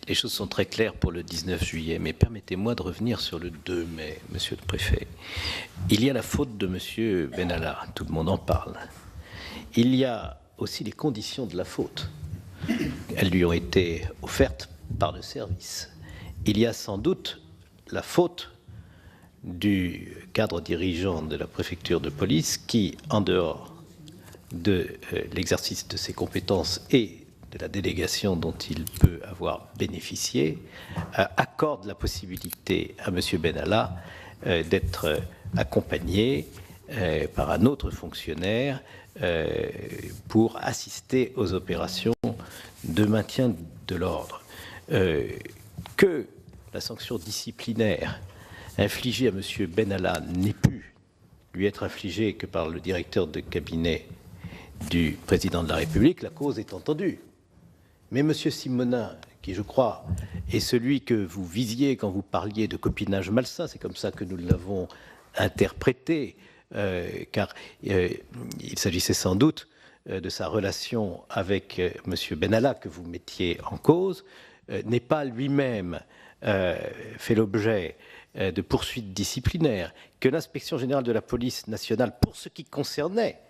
Les choses sont très claires pour le 19 juillet, mais permettez-moi de revenir sur le 2 mai, Monsieur le Préfet. Il y a la faute de Monsieur Benalla, tout le monde en parle. Il y a aussi les conditions de la faute. Elles lui ont été offertes par le service. Il y a sans doute la faute du cadre dirigeant de la préfecture de police qui, en dehors de l'exercice de ses compétences et de la délégation dont il peut avoir bénéficié, accorde la possibilité à M. Benalla d'être accompagné par un autre fonctionnaire pour assister aux opérations de maintien de l'ordre. Que la sanction disciplinaire infligée à M. Benalla n'ait pu lui être infligée que par le directeur de cabinet du président de la République, la cause est entendue. Mais M. Simonin, qui je crois est celui que vous visiez quand vous parliez de copinage malsain, c'est comme ça que nous l'avons interprété, car il s'agissait sans doute de sa relation avec M. Benalla que vous mettiez en cause, n'est pas lui-même fait l'objet de poursuites disciplinaires, que l'inspection générale de la police nationale, pour ce qui concernait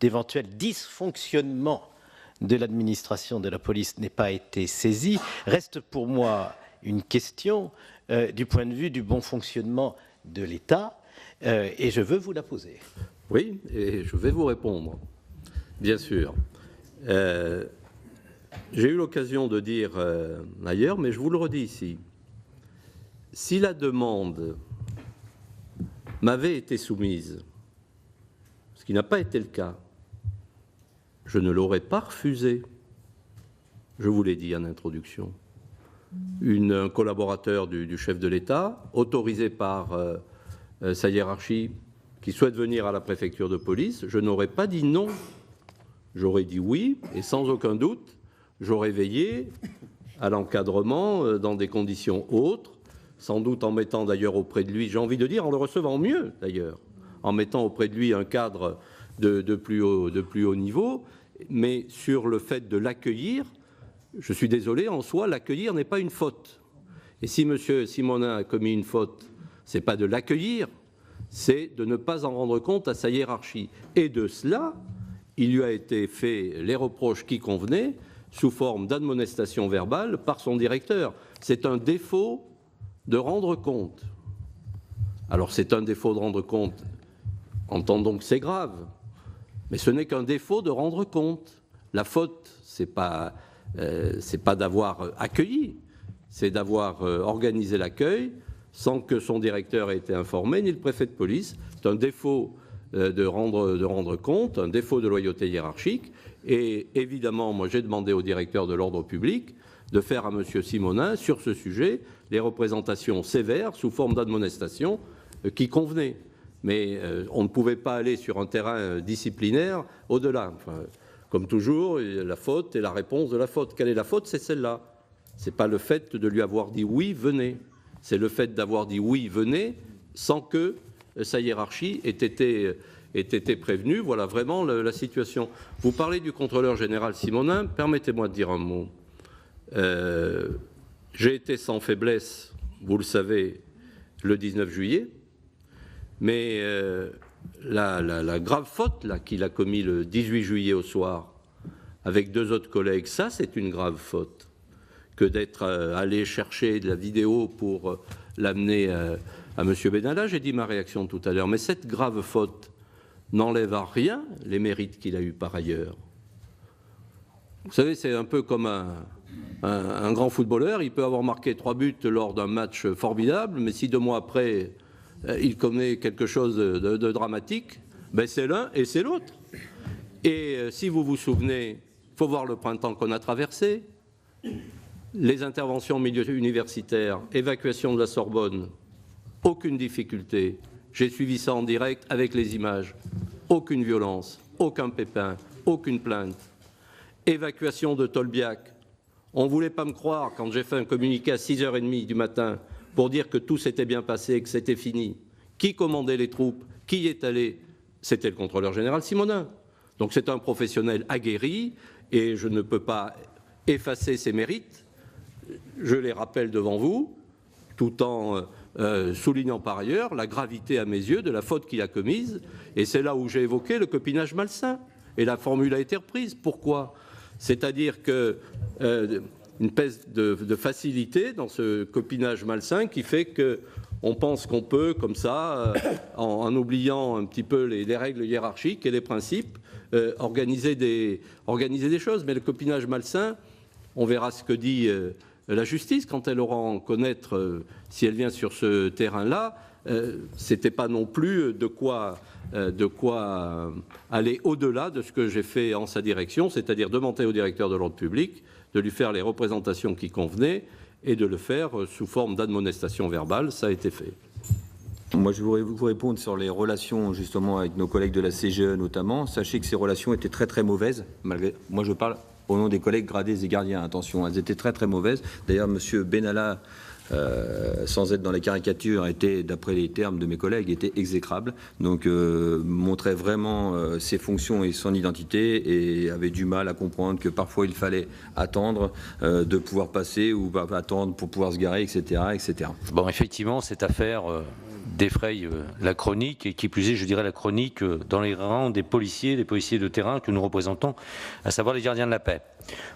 d'éventuels dysfonctionnements de l'administration de la police, n'ait pas été saisie, reste pour moi une question du point de vue du bon fonctionnement de l'État, et je veux vous la poser. Oui, et je vais vous répondre, bien sûr. J'ai eu l'occasion de dire ailleurs, mais je vous le redis ici. Si la demande m'avait été soumise, ce qui n'a pas été le cas, je ne l'aurais pas refusée. Je vous l'ai dit en introduction. Un collaborateur du chef de l'État, autorisé par sa hiérarchie, qui souhaite venir à la préfecture de police, je n'aurais pas dit non. J'aurais dit oui, et sans aucun doute, j'aurais veillé à l'encadrement dans des conditions autres, sans doute en mettant d'ailleurs auprès de lui, j'ai envie de dire en le recevant mieux d'ailleurs, en mettant auprès de lui un cadre de plus haut niveau, mais sur le fait de l'accueillir, je suis désolé, en soi, l'accueillir n'est pas une faute. Et si M. Simonin a commis une faute, ce n'est pas de l'accueillir, c'est de ne pas en rendre compte à sa hiérarchie. Et de cela, il lui a été fait les reproches qui convenaient sous forme d'admonestation verbale par son directeur. C'est un défaut de rendre compte. Alors c'est un défaut de rendre compte, entendons que c'est grave, mais ce n'est qu'un défaut de rendre compte. La faute, c'est pas d'avoir accueilli, c'est d'avoir organisé l'accueil sans que son directeur ait été informé, ni le préfet de police. C'est un défaut de rendre compte, un défaut de loyauté hiérarchique, Et évidemment, moi j'ai demandé au directeur de l'ordre public de faire à M. Simonin, sur ce sujet, les représentations sévères sous forme d'admonestation qui convenaient. Mais on ne pouvait pas aller sur un terrain disciplinaire au-delà. Enfin, comme toujours, il y a la faute et la réponse de la faute. Quelle est la faute? C'est celle-là. Ce n'est pas le fait de lui avoir dit « oui, venez ». C'est le fait d'avoir dit « oui, venez » sans que sa hiérarchie ait été prévenue. Voilà vraiment la situation. Vous parlez du contrôleur général Simonin. Permettez-moi de dire un mot. J'ai été sans faiblesse, vous le savez, le 19 juillet. Mais la grave faute qu'il a commis le 18 juillet au soir avec 2 autres collègues, ça c'est une grave faute que d'être allé chercher de la vidéo pour l'amener à M. Benalla. J'ai dit ma réaction tout à l'heure, mais cette grave faute n'enlève à rien les mérites qu'il a eus par ailleurs. Vous savez, c'est un peu comme un grand footballeur, il peut avoir marqué 3 buts lors d'un match formidable, mais si 2 mois après il commet quelque chose de dramatique, ben c'est l'un et c'est l'autre. Et si vous vous souvenez, il faut voir le printemps qu'on a traversé, les interventions au milieu universitaire, évacuation de la Sorbonne, aucune difficulté. J'ai suivi ça en direct avec les images. Aucune violence, aucun pépin, aucune plainte. Évacuation de Tolbiac. On ne voulait pas me croire quand j'ai fait un communiqué à 6h30 du matin pour dire que tout s'était bien passé, que c'était fini. Qui commandait les troupes? Qui y est allé? C'était le contrôleur général Simonin. Donc c'est un professionnel aguerri et je ne peux pas effacer ses mérites. Je les rappelle devant vous, tout en soulignant par ailleurs la gravité à mes yeux de la faute qu'il a commise. Et c'est là où j'ai évoqué le copinage malsain. Et la formule a été reprise. Pourquoi? C'est-à-dire que une espèce de facilité dans ce copinage malsain qui fait qu'on pense qu'on peut, comme ça, en oubliant un petit peu les règles hiérarchiques et les principes, organiser des choses. Mais le copinage malsain, on verra ce que dit la justice quand elle aura en connaître, si elle vient sur ce terrain-là, c'était pas non plus de quoi aller au-delà de ce que j'ai fait en sa direction, c'est-à-dire demander au directeur de l'ordre public de lui faire les représentations qui convenaient et de le faire sous forme d'admonestation verbale. Ça a été fait. Moi, je voudrais vous répondre sur les relations justement avec nos collègues de la CGE notamment. Sachez que ces relations étaient très très mauvaises. Moi, je parle au nom des collègues gradés et gardiens. Attention, elles étaient très très mauvaises. D'ailleurs, M. Benalla, sans être dans les caricatures, était, d'après les termes de mes collègues, était exécrable. Donc, montrait vraiment ses fonctions et son identité et avait du mal à comprendre que parfois il fallait attendre de pouvoir passer ou attendre pour pouvoir se garer, etc., etc. Bon, effectivement, cette affaire défraye la chronique, et qui plus est, je dirais, la chronique dans les rangs des policiers de terrain que nous représentons, à savoir les gardiens de la paix.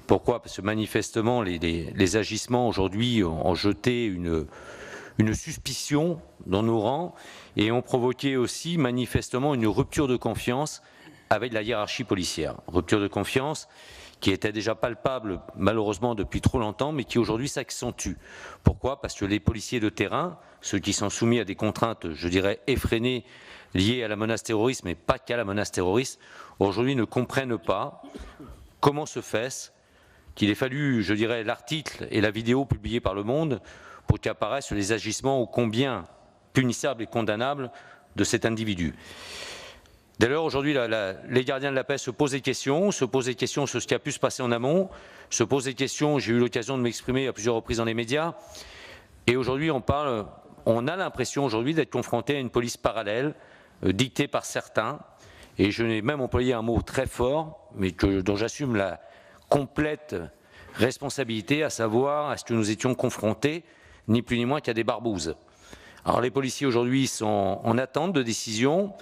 Pourquoi? Parce que manifestement, les agissements aujourd'hui ont jeté une suspicion dans nos rangs et ont provoqué aussi manifestement une rupture de confiance avec la hiérarchie policière. Rupture de confiance qui était déjà palpable malheureusement depuis trop longtemps, mais qui aujourd'hui s'accentue. Pourquoi? Parce que les policiers de terrain, ceux qui sont soumis à des contraintes, je dirais, effrénées, liées à la menace terroriste, mais pas qu'à la menace terroriste, aujourd'hui ne comprennent pas comment se fait qu'il ait fallu, je dirais, l'article et la vidéo publiée par Le Monde pour qu'apparaissent les agissements ô combien punissables et condamnables de cet individu. Dès lors, aujourd'hui, les gardiens de la paix se posent des questions sur ce qui a pu se passer en amont, se posent des questions, j'ai eu l'occasion de m'exprimer à plusieurs reprises dans les médias, et aujourd'hui on a l'impression aujourd'hui d'être confronté à une police parallèle, dictée par certains, et je n'ai même employé un mot très fort, mais dont j'assume la complète responsabilité, à savoir à ce que nous étions confrontés, ni plus ni moins qu'à des barbouzes. Alors les policiers aujourd'hui sont en attente de décision.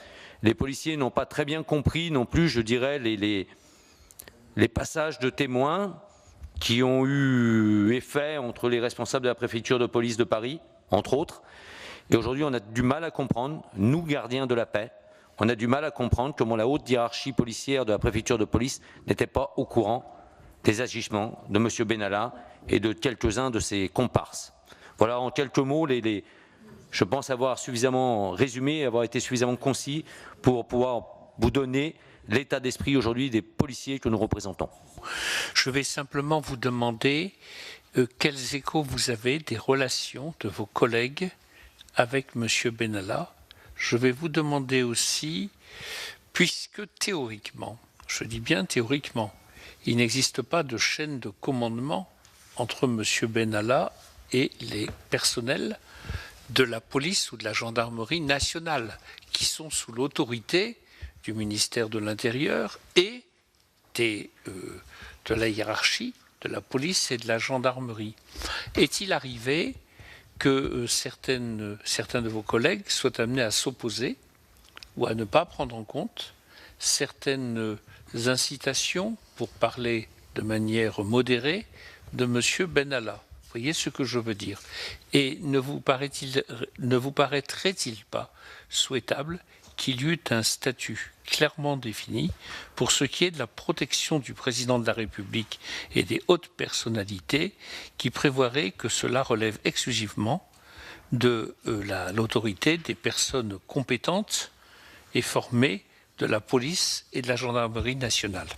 Les policiers n'ont pas très bien compris non plus, je dirais, les passages de témoins qui ont eu effet entre les responsables de la préfecture de police de Paris, entre autres. Et aujourd'hui, on a du mal à comprendre, nous, gardiens de la paix, on a du mal à comprendre comment la haute hiérarchie policière de la préfecture de police n'était pas au courant des agissements de M. Benalla et de quelques-uns de ses comparses. Voilà, en quelques mots, je pense avoir suffisamment résumé, avoir été suffisamment concis pour pouvoir vous donner l'état d'esprit aujourd'hui des policiers que nous représentons. Je vais simplement vous demander quels échos vous avez des relations de vos collègues avec M. Benalla. Je vais vous demander aussi, puisque théoriquement, je dis bien théoriquement, il n'existe pas de chaîne de commandement entre M. Benalla et les personnels de la police ou de la gendarmerie nationale, qui sont sous l'autorité du ministère de l'Intérieur et de la hiérarchie de la police et de la gendarmerie. Est-il arrivé que certains de vos collègues soient amenés à s'opposer ou à ne pas prendre en compte certaines incitations, pour parler de manière modérée, de M. Benalla? Vous voyez ce que je veux dire? Et ne vous paraîtrait-il pas souhaitable qu'il y eût un statut clairement défini pour ce qui est de la protection du président de la République et des hautes personnalités, qui prévoirait que cela relève exclusivement de l'autorité des personnes compétentes et formées de la police et de la gendarmerie nationale?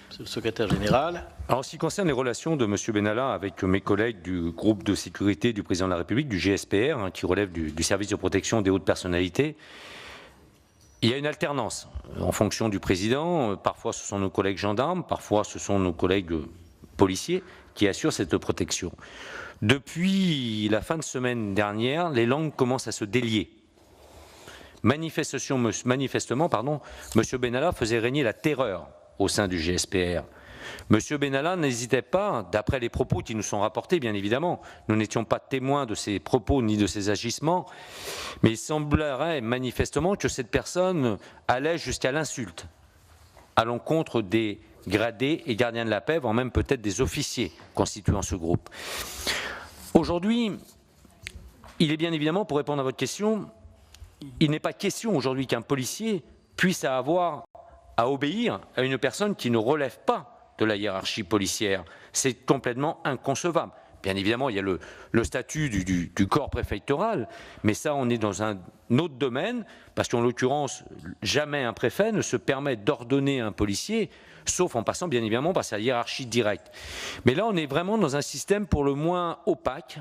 Monsieur le secrétaire général. En ce qui concerne les relations de M. Benalla avec mes collègues du groupe de sécurité du président de la République, du GSPR, qui relève du service de protection des hautes personnalités, il y a une alternance en fonction du président. Parfois ce sont nos collègues gendarmes, parfois ce sont nos collègues policiers qui assurent cette protection. Depuis la fin de semaine dernière, les langues commencent à se délier. Manifestement, M. Benalla faisait régner la terreur au sein du GSPR. M. Benalla n'hésitait pas, d'après les propos qui nous sont rapportés, bien évidemment, nous n'étions pas témoins de ses propos ni de ses agissements, mais il semblerait manifestement que cette personne allait jusqu'à l'insulte à l'encontre des gradés et gardiens de la paix, voire même peut-être des officiers constituant ce groupe. Aujourd'hui, il est bien évidemment, pour répondre à votre question, il n'est pas question aujourd'hui qu'un policier puisse avoir à obéir à une personne qui ne relève pas de la hiérarchie policière. C'est complètement inconcevable. Bien évidemment, il y a le statut du corps préfectoral, mais ça, on est dans un autre domaine, parce qu'en l'occurrence, jamais un préfet ne se permet d'ordonner à un policier, sauf en passant bien évidemment par sa hiérarchie directe. Mais là, on est vraiment dans un système pour le moins opaque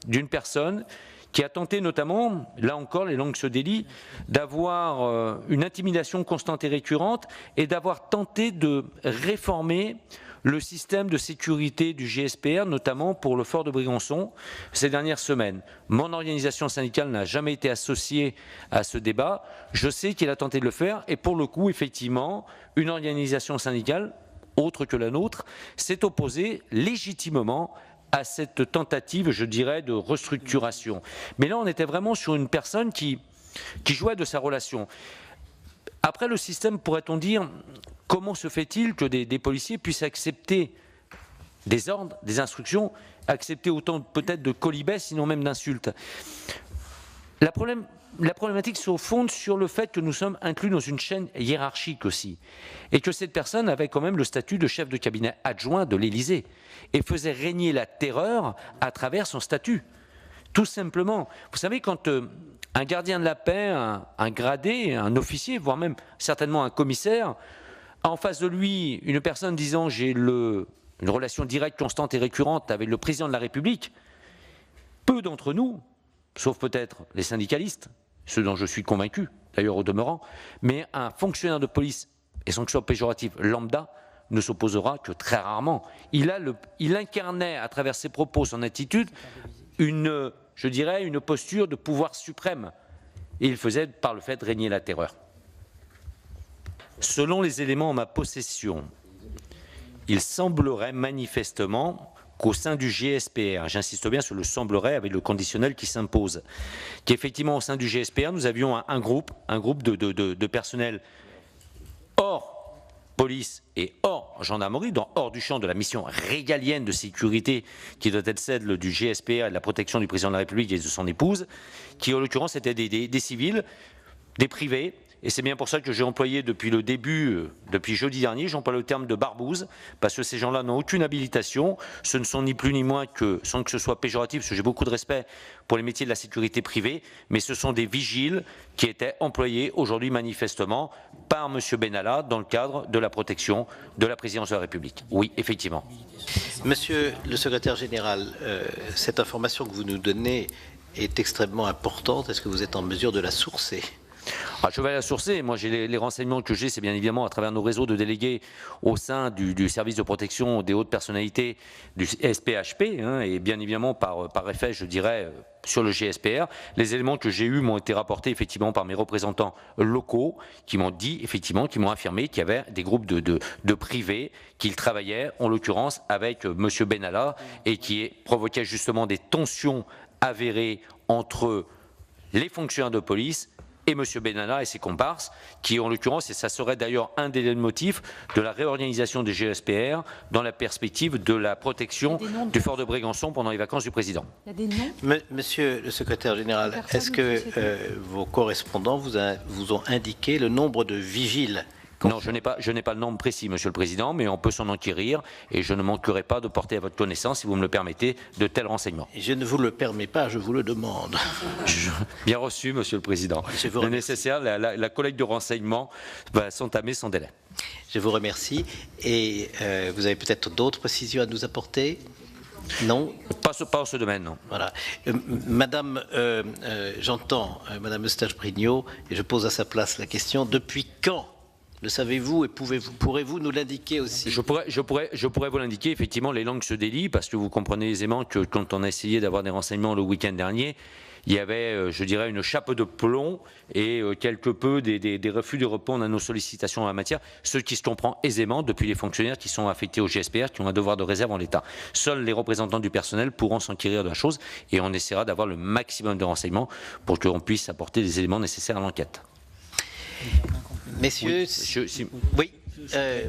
d'une personne qui a tenté notamment, là encore les langues se délient, d'avoir une intimidation constante et récurrente et d'avoir tenté de réformer le système de sécurité du GSPR, notamment pour le fort de Brégançon, ces dernières semaines. Mon organisation syndicale n'a jamais été associée à ce débat. Je sais qu'il a tenté de le faire et pour le coup, effectivement, une organisation syndicale, autre que la nôtre, s'est opposée légitimement à cette tentative, je dirais, de restructuration. Mais là, on était vraiment sur une personne qui jouait de sa relation. Après, le système, pourrait-on dire, comment se fait-il que des policiers puissent accepter des ordres, des instructions, accepter autant peut-être de colibets, sinon même d'insultes? La problématique se fonde sur le fait que nous sommes inclus dans une chaîne hiérarchique aussi, et que cette personne avait quand même le statut de chef de cabinet adjoint de l'Élysée, et faisait régner la terreur à travers son statut. Tout simplement. Vous savez, quand un gardien de la paix, un gradé, un officier, voire même certainement un commissaire, a en face de lui une personne disant « j'ai une relation directe, constante et récurrente avec le président de la République », peu d'entre nous, sauf peut-être les syndicalistes, ceux dont je suis convaincu, d'ailleurs au demeurant, mais un fonctionnaire de police, et sans que ce soit péjoratif, lambda, ne s'opposera que très rarement. Il incarnait à travers ses propos, son attitude, je dirais, une posture de pouvoir suprême. Et il faisait par le fait régner la terreur. Selon les éléments en ma possession, il semblerait manifestement qu'au sein du GSPR, j'insiste bien sur le semblerait avec le conditionnel qui s'impose, qu'effectivement au sein du GSPR, nous avions un groupe de personnel hors police et hors gendarmerie, hors du champ de la mission régalienne de sécurité qui doit être celle du GSPR et de la protection du président de la République et de son épouse, qui en l'occurrence étaient des civils, des privés, et c'est bien pour ça que j'ai employé depuis le début, depuis jeudi dernier, j'emploie le terme de barbouze, parce que ces gens-là n'ont aucune habilitation, ce ne sont ni plus ni moins que, sans que ce soit péjoratif, parce que j'ai beaucoup de respect pour les métiers de la sécurité privée, mais ce sont des vigiles qui étaient employés aujourd'hui manifestement par M. Benalla dans le cadre de la protection de la présidence de la République. Oui, effectivement. Monsieur le secrétaire général, cette information que vous nous donnez est extrêmement importante. Est-ce que vous êtes en mesure de la sourcer ? Je vais la sourcer. Moi, j'ai les renseignements que j'ai, c'est bien évidemment à travers nos réseaux de délégués au sein du service de protection des hautes personnalités du SPHP, et bien évidemment par effet, je dirais, sur le GSPR. Les éléments que j'ai eus m'ont été rapportés effectivement par mes représentants locaux qui m'ont dit, effectivement, qui m'ont affirmé qu'il y avait des groupes de privés qui travaillaient, en l'occurrence, avec M. Benalla et qui provoquaient justement des tensions avérées entre les fonctionnaires de police et M. Benalla et ses comparses, qui en l'occurrence, et ça serait d'ailleurs un des motifs de la réorganisation des GSPR dans la perspective de la protection du fort de Brégançon pendant les vacances du président. Il y a des noms ? Monsieur le secrétaire général, est-ce que vos correspondants vous ont indiqué le nombre de vigiles ? Non, je n'ai pas le nombre précis, Monsieur le Président, mais on peut s'en enquérir et je ne manquerai pas de porter à votre connaissance, si vous me le permettez, de tels renseignements. Je ne vous le permets pas, je vous le demande. Bien reçu, Monsieur le Président. Le nécessaire, la collecte de renseignements va s'entamer sans délai. Je vous remercie. Et vous avez peut-être d'autres précisions à nous apporter ? Non. Pas en ce domaine, non. Voilà. Madame, j'entends Madame Eustache-Brinio, et je pose à sa place la question, depuis quand ? Le savez-vous et pourrez-vous nous l'indiquer aussi ? Je pourrais vous l'indiquer. Effectivement, les langues se délient parce que vous comprenez aisément que quand on a essayé d'avoir des renseignements le week-end dernier, il y avait, je dirais, une chape de plomb et quelque peu des refus de répondre à nos sollicitations en la matière, ce qui se comprend aisément depuis les fonctionnaires qui sont affectés au GSPR, qui ont un devoir de réserve en l'état. Seuls les représentants du personnel pourront s'enquérir de la chose et on essaiera d'avoir le maximum de renseignements pour qu'on puisse apporter les éléments nécessaires à l'enquête. Messieurs, oui.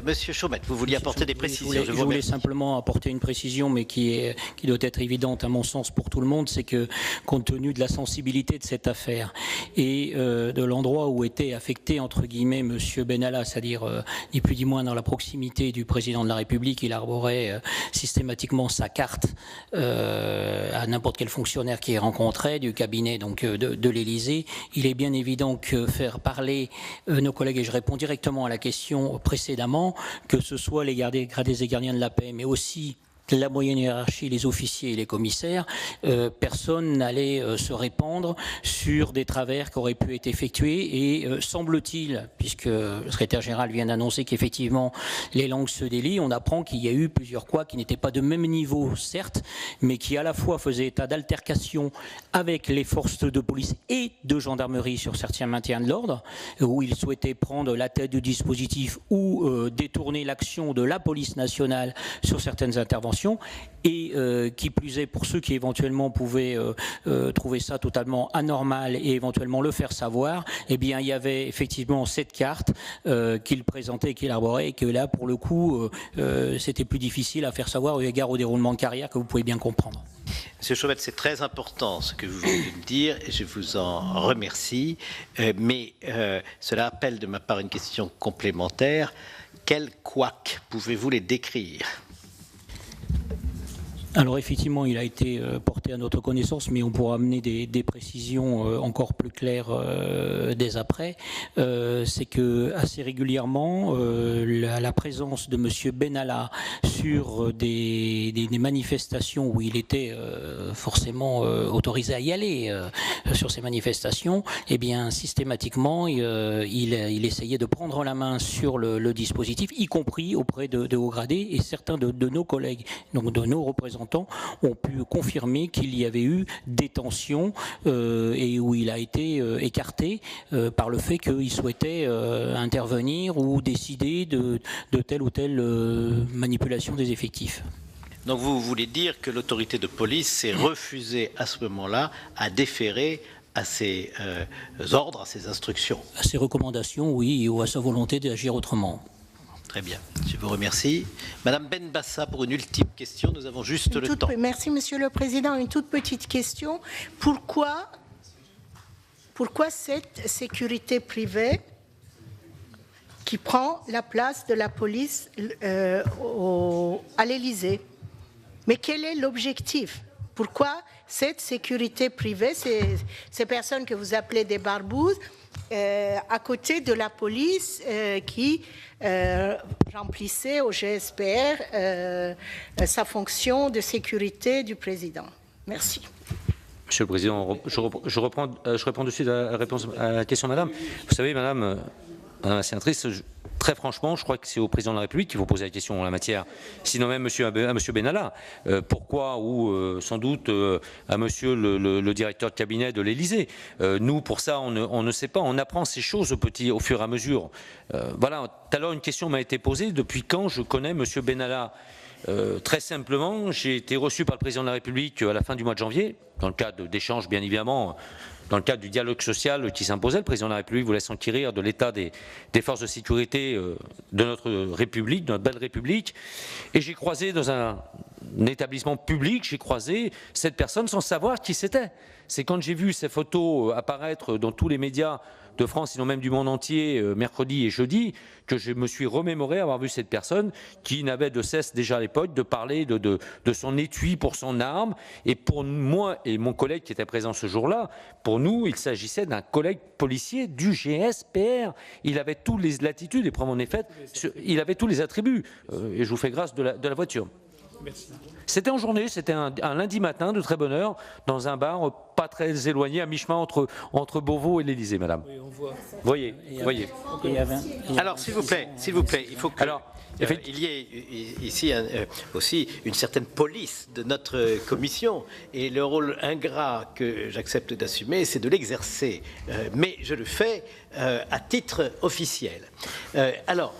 Monsieur Chaumette, vous vouliez apporter des précisions. Je voulais simplement apporter une précision, mais qui doit être évidente à mon sens pour tout le monde, c'est que compte tenu de la sensibilité de cette affaire et de l'endroit où était affecté entre guillemets Monsieur Benalla, c'est-à-dire ni plus ni moins dans la proximité du président de la République, il arborait systématiquement sa carte à n'importe quel fonctionnaire qui est rencontré du cabinet donc de l'Élysée. Il est bien évident que faire parler nos collègues, et je réponds directement à la question précédemment, que ce soit les gradés et gardiens de la paix, mais aussi la moyenne hiérarchie, les officiers et les commissaires, personne n'allait se répandre sur des travers qui auraient pu être effectués et semble-t-il, puisque le secrétaire général vient d'annoncer qu'effectivement les langues se délient, on apprend qu'il y a eu plusieurs coups qui n'étaient pas de même niveau certes, mais qui à la fois faisaient état d'altercation avec les forces de police et de gendarmerie sur certains maintiens de l'ordre, où ils souhaitaient prendre la tête du dispositif ou détourner l'action de la police nationale sur certaines interventions. Et qui plus est, pour ceux qui éventuellement pouvaient trouver ça totalement anormal et éventuellement le faire savoir, eh bien il y avait effectivement cette carte qu'il présentait, qu'il arborait, et que là pour le coup c'était plus difficile à faire savoir au égard au déroulement de carrière que vous pouvez bien comprendre. Monsieur Chaumette, c'est très important ce que vous venez de me dire et je vous en remercie, mais cela appelle de ma part une question complémentaire. Quels couacs pouvez-vous les décrire ? Alors effectivement, il a été porté à notre connaissance, mais on pourra amener des précisions encore plus claires dès après. C'est que assez régulièrement, la présence de Monsieur Benalla sur des manifestations où il était forcément autorisé à y aller sur ces manifestations, eh bien systématiquement, il essayait de prendre la main sur le dispositif, y compris auprès de hauts gradés, et certains de nos collègues, donc de nos représentants, ont pu confirmer qu'il y avait eu des tensions et où il a été écarté par le fait qu'il souhaitait intervenir ou décider de telle ou telle manipulation des effectifs. Donc vous voulez dire que l'autorité de police s'est refusée à ce moment-là à déférer à ses ordres, à ses instructions. À ses recommandations, oui, ou à sa volonté d'agir autrement. Très bien, je vous remercie. Madame Benbassa, pour une ultime question, nous avons juste le temps. Merci, Monsieur le Président. Une toute petite question. Pourquoi cette sécurité privée qui prend la place de la police à l'Élysée. Mais quel est l'objectif? Pourquoi cette sécurité privée, ces personnes que vous appelez des barbouzes, à côté de la police qui remplissait au GSPR sa fonction de sécurité du président? Merci. Monsieur le Président, je réponds de suite à la question, Madame. Vous savez, Madame la sénatrice, très franchement, je crois que c'est au Président de la République qu'il faut poser la question en la matière, sinon même à Monsieur Benalla. Pourquoi ou sans doute à Monsieur le directeur de cabinet de l'Élysée. Nous, pour ça, on ne sait pas. On apprend ces choses au fur et à mesure. Voilà. Tout à l'heure, une question m'a été posée. Depuis quand je connais Monsieur Benalla? Très simplement, j'ai été reçu par le Président de la République à la fin du mois de janvier, dans le cadre d'échanges, bien évidemment, dans le cadre du dialogue social qui s'imposait. Le Président de la République voulait s'enquérir de l'état des forces de sécurité de notre République, de notre belle République. Et j'ai croisé dans un établissement public, j'ai croisé cette personne sans savoir qui c'était. C'est quand j'ai vu ces photos apparaître dans tous les médias de France, sinon même du monde entier, mercredi et jeudi, que je me suis remémoré avoir vu cette personne qui n'avait de cesse déjà à l'époque de parler de son étui pour son arme. Et pour moi et mon collègue qui était présent ce jour-là, pour nous, il s'agissait d'un collègue policier du GSPR. Il avait toutes les latitudes, et preuve en est faite, il avait tous les attributs. Et je vous fais grâce de la voiture. C'était en journée, c'était un lundi matin de très bonne heure, dans un bar pas très éloigné, à mi-chemin entre Beauvau et l'Élysée, Madame. Oui, on voit. Voyez. Alors, s'il vous plaît, il faut que... Alors, il y ait ici aussi une certaine police de notre commission, et le rôle ingrat que j'accepte d'assumer, c'est de l'exercer, mais je le fais à titre officiel. Alors,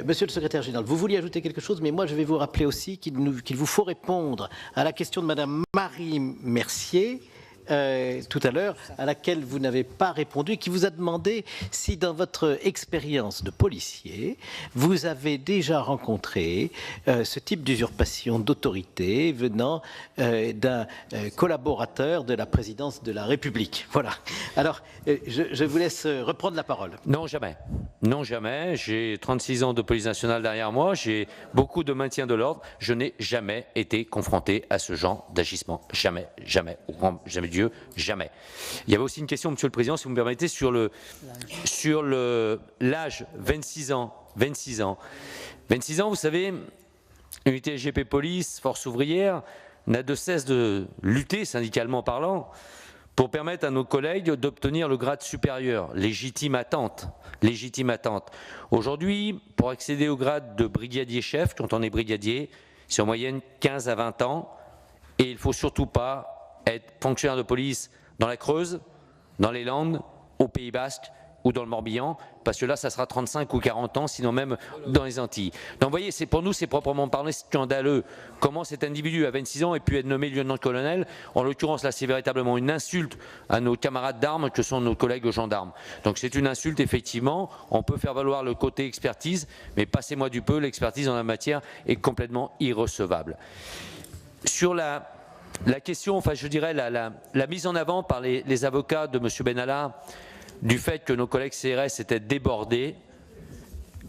Monsieur le secrétaire général, vous vouliez ajouter quelque chose, mais moi je vais vous rappeler aussi qu'il vous faut répondre à la question de Madame Marie Mercier, tout à l'heure, à laquelle vous n'avez pas répondu, et qui vous a demandé si dans votre expérience de policier, vous avez déjà rencontré ce type d'usurpation d'autorité venant d'un collaborateur de la présidence de la République. Voilà. Alors, je vous laisse reprendre la parole. Non, jamais. Non, jamais. J'ai 36 ans de police nationale derrière moi, j'ai beaucoup de maintien de l'ordre. Je n'ai jamais été confronté à ce genre d'agissement. Jamais, jamais. Au grand jamais Dieu, jamais. Il y avait aussi une question, Monsieur le Président, si vous me permettez, sur l'âge, 26 ans. 26 ans, vous savez, unité SGP Police, force ouvrière, n'a de cesse de lutter, syndicalement parlant, pour permettre à nos collègues d'obtenir le grade supérieur, légitime attente. Aujourd'hui, pour accéder au grade de brigadier-chef, quand on est brigadier, c'est en moyenne 15 à 20 ans, et il ne faut surtout pas être fonctionnaire de police dans la Creuse, dans les Landes, au Pays Basque ou dans le Morbihan, parce que là, ça sera 35 ou 40 ans, sinon même dans les Antilles. Donc vous voyez, pour nous, c'est proprement parlé scandaleux. Comment cet individu à 26 ans ait pu être nommé lieutenant-colonel? En l'occurrence, là, c'est véritablement une insulte à nos camarades d'armes que sont nos collègues gendarmes. Donc c'est une insulte, effectivement. On peut faire valoir le côté expertise, mais passez-moi du peu, l'expertise en la matière est complètement irrecevable. Sur la question, enfin je dirais la mise en avant par les avocats de M. Benalla du fait que nos collègues CRS étaient débordés.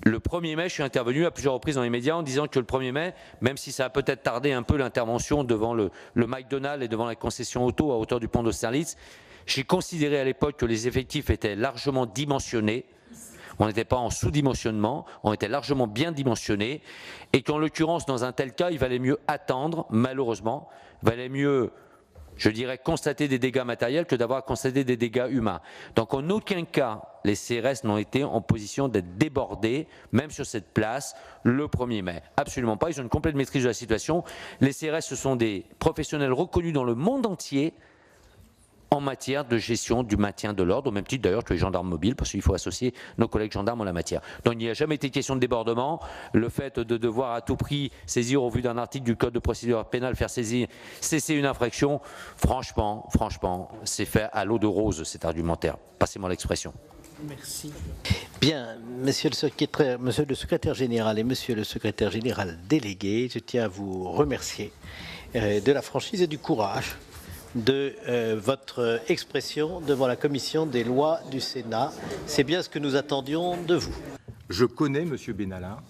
Le 1er mai, je suis intervenu à plusieurs reprises dans les médias en disant que le 1er mai, même si ça a peut-être tardé un peu l'intervention devant le McDonald's et devant la concession auto à hauteur du pont d'Austerlitz, j'ai considéré à l'époque que les effectifs étaient largement dimensionnés. On n'était pas en sous-dimensionnement, on était largement bien dimensionnés, et qu'en l'occurrence, dans un tel cas, il valait mieux attendre, malheureusement, valait mieux, je dirais, constater des dégâts matériels que d'avoir à constater des dégâts humains. Donc en aucun cas, les CRS n'ont été en position d'être débordés, même sur cette place, le 1er mai. Absolument pas, ils ont une complète maîtrise de la situation. Les CRS, ce sont des professionnels reconnus dans le monde entier, en matière de gestion du maintien de l'ordre, au même titre d'ailleurs que les gendarmes mobiles, parce qu'il faut associer nos collègues gendarmes en la matière. Donc il n'y a jamais été question de débordement. Le fait de devoir à tout prix saisir au vu d'un article du Code de procédure pénale, faire cesser une infraction, franchement, c'est fait à l'eau de rose cet argumentaire. Passez-moi l'expression. Merci. Bien, monsieur le secrétaire général et monsieur le secrétaire général délégué, je tiens à vous remercier de la franchise et du courage de votre expression devant la commission des lois du Sénat. C'est bien ce que nous attendions de vous. Je connais M. Benalla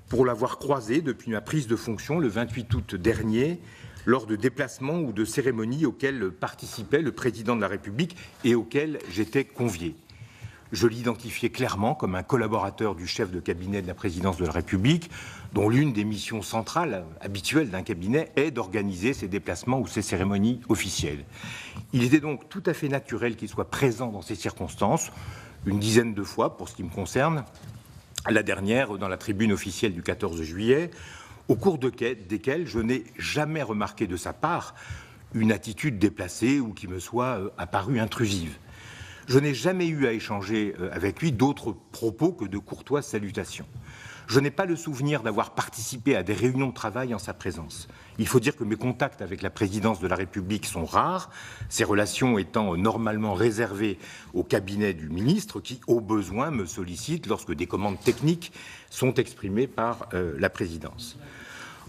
pour l'avoir croisé depuis ma prise de fonction le 28 août dernier lors de déplacements ou de cérémonies auxquelles participait le président de la République et auxquelles j'étais convié. Je l'identifiais clairement comme un collaborateur du chef de cabinet de la présidence de la République, dont l'une des missions centrales habituelles d'un cabinet est d'organiser ces déplacements ou ces cérémonies officielles. Il était donc tout à fait naturel qu'il soit présent dans ces circonstances, une dizaine de fois pour ce qui me concerne, la dernière dans la tribune officielle du 14 juillet, au cours desquelles je n'ai jamais remarqué de sa part une attitude déplacée ou qui me soit apparue intrusive. Je n'ai jamais eu à échanger avec lui d'autres propos que de courtoises salutations. Je n'ai pas le souvenir d'avoir participé à des réunions de travail en sa présence. Il faut dire que mes contacts avec la présidence de la République sont rares, ces relations étant normalement réservées au cabinet du ministre qui, au besoin, me sollicite lorsque des commandes techniques sont exprimées par la présidence.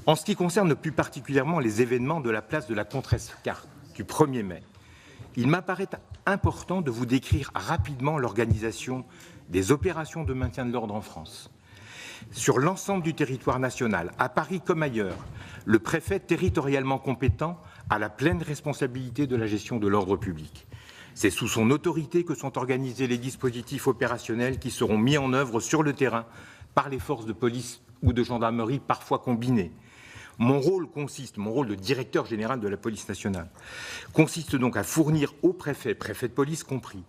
En ce qui concerne plus particulièrement les événements de la place de la Contrescarpe du 1er mai, il m'apparaît important de vous décrire rapidement l'organisation des opérations de maintien de l'ordre en France. Sur l'ensemble du territoire national, à Paris comme ailleurs, le préfet territorialement compétent a la pleine responsabilité de la gestion de l'ordre public. C'est sous son autorité que sont organisés les dispositifs opérationnels qui seront mis en œuvre sur le terrain par les forces de police ou de gendarmerie parfois combinées. Mon rôle de directeur général de la police nationale, consiste donc à fournir au préfet, préfet de police compris,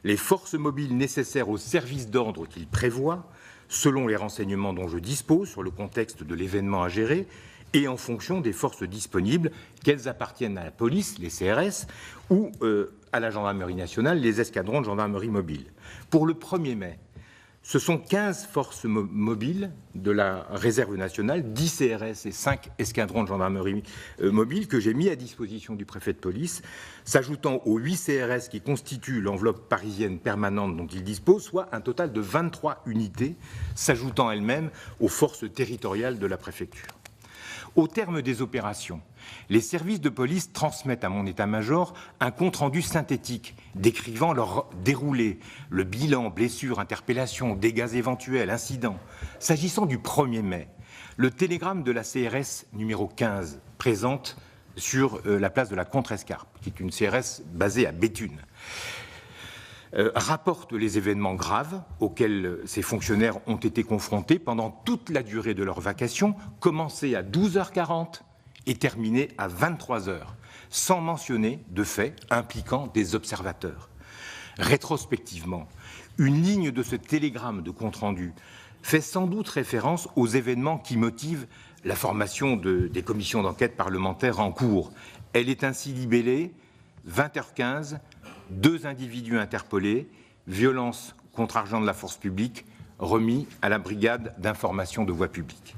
les forces mobiles nécessaires au service d'ordre qu'il prévoit, selon les renseignements dont je dispose sur le contexte de l'événement à gérer et en fonction des forces disponibles, qu'elles appartiennent à la police, les CRS, ou à la gendarmerie nationale, les escadrons de gendarmerie mobile. Pour le 1er mai, ce sont 15 forces mobiles de la réserve nationale, 10 CRS et 5 escadrons de gendarmerie mobile que j'ai mis à disposition du préfet de police, s'ajoutant aux 8 CRS qui constituent l'enveloppe parisienne permanente dont il dispose, soit un total de 23 unités, s'ajoutant elles-mêmes aux forces territoriales de la préfecture. Au terme des opérations, les services de police transmettent à mon état-major un compte-rendu synthétique décrivant leur déroulé, le bilan, blessures, interpellations, dégâts éventuels, incidents. S'agissant du 1er mai, le télégramme de la CRS numéro 15 présente sur la place de la Contrescarpe, qui est une CRS basée à Béthune, rapporte les événements graves auxquels ces fonctionnaires ont été confrontés pendant toute la durée de leur vacation, commencée à 12h40 et terminée à 23h, sans mentionner de faits impliquant des observateurs. Rétrospectivement, une ligne de ce télégramme de compte-rendu fait sans doute référence aux événements qui motivent la formation des commissions d'enquête parlementaires en cours. Elle est ainsi libellée 20h15, 2 individus interpellés, violence contre argent de la force publique, remis à la brigade d'information de voie publique.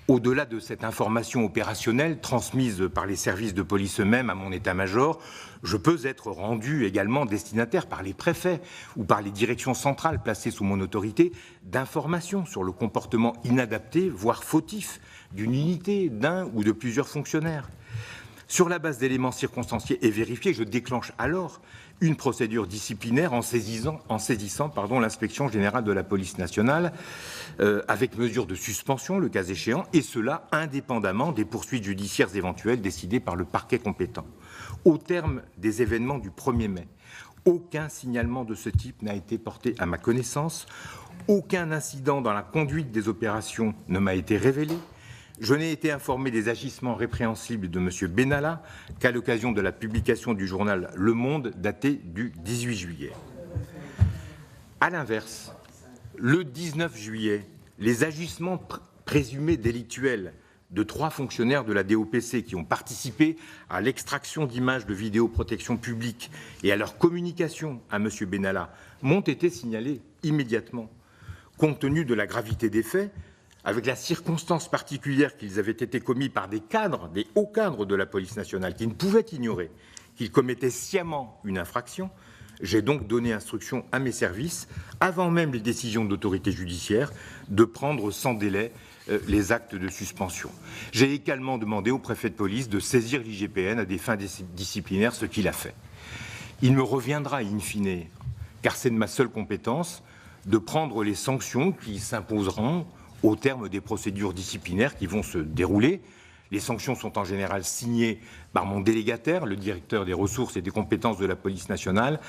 Au-delà de cette information opérationnelle transmise par les services de police eux-mêmes à mon état-major, je peux être rendu également destinataire par les préfets ou par les directions centrales placées sous mon autorité d'informations sur le comportement inadapté, voire fautif, d'une unité, d'un ou de plusieurs fonctionnaires. Sur la base d'éléments circonstanciés et vérifiés, je déclenche alors une procédure disciplinaire en saisissant l'inspection générale de la police nationale avec mesure de suspension, le cas échéant, et cela indépendamment des poursuites judiciaires éventuelles décidées par le parquet compétent. Au terme des événements du 1er mai, aucun signalement de ce type n'a été porté à ma connaissance, aucun incident dans la conduite des opérations ne m'a été révélé. Je n'ai été informé des agissements répréhensibles de M. Benalla qu'à l'occasion de la publication du journal Le Monde daté du 18 juillet. À l'inverse, le 19 juillet, les agissements présumés délictuels de 3 fonctionnaires de la DOPC qui ont participé à l'extraction d'images de vidéoprotection publique et à leur communication à M. Benalla m'ont été signalés immédiatement. Compte tenu de la gravité des faits, avec la circonstance particulière qu'ils avaient été commis par des hauts cadres de la police nationale qui ne pouvaient ignorer qu'ils commettaient sciemment une infraction, j'ai donc donné instruction à mes services, avant même les décisions de l'autorité judiciaire, de prendre sans délai les actes de suspension. J'ai également demandé au préfet de police de saisir l'IGPN à des fins disciplinaires, ce qu'il a fait. Il me reviendra, in fine, car c'est de ma seule compétence, de prendre les sanctions qui s'imposeront au terme des procédures disciplinaires qui vont se dérouler. Les sanctions sont en général signées par mon délégataire, le directeur des ressources et des compétences de la police nationale,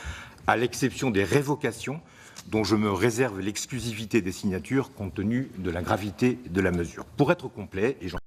à l'exception des révocations dont je me réserve l'exclusivité des signatures compte tenu de la gravité de la mesure. Pour être complet, et j'en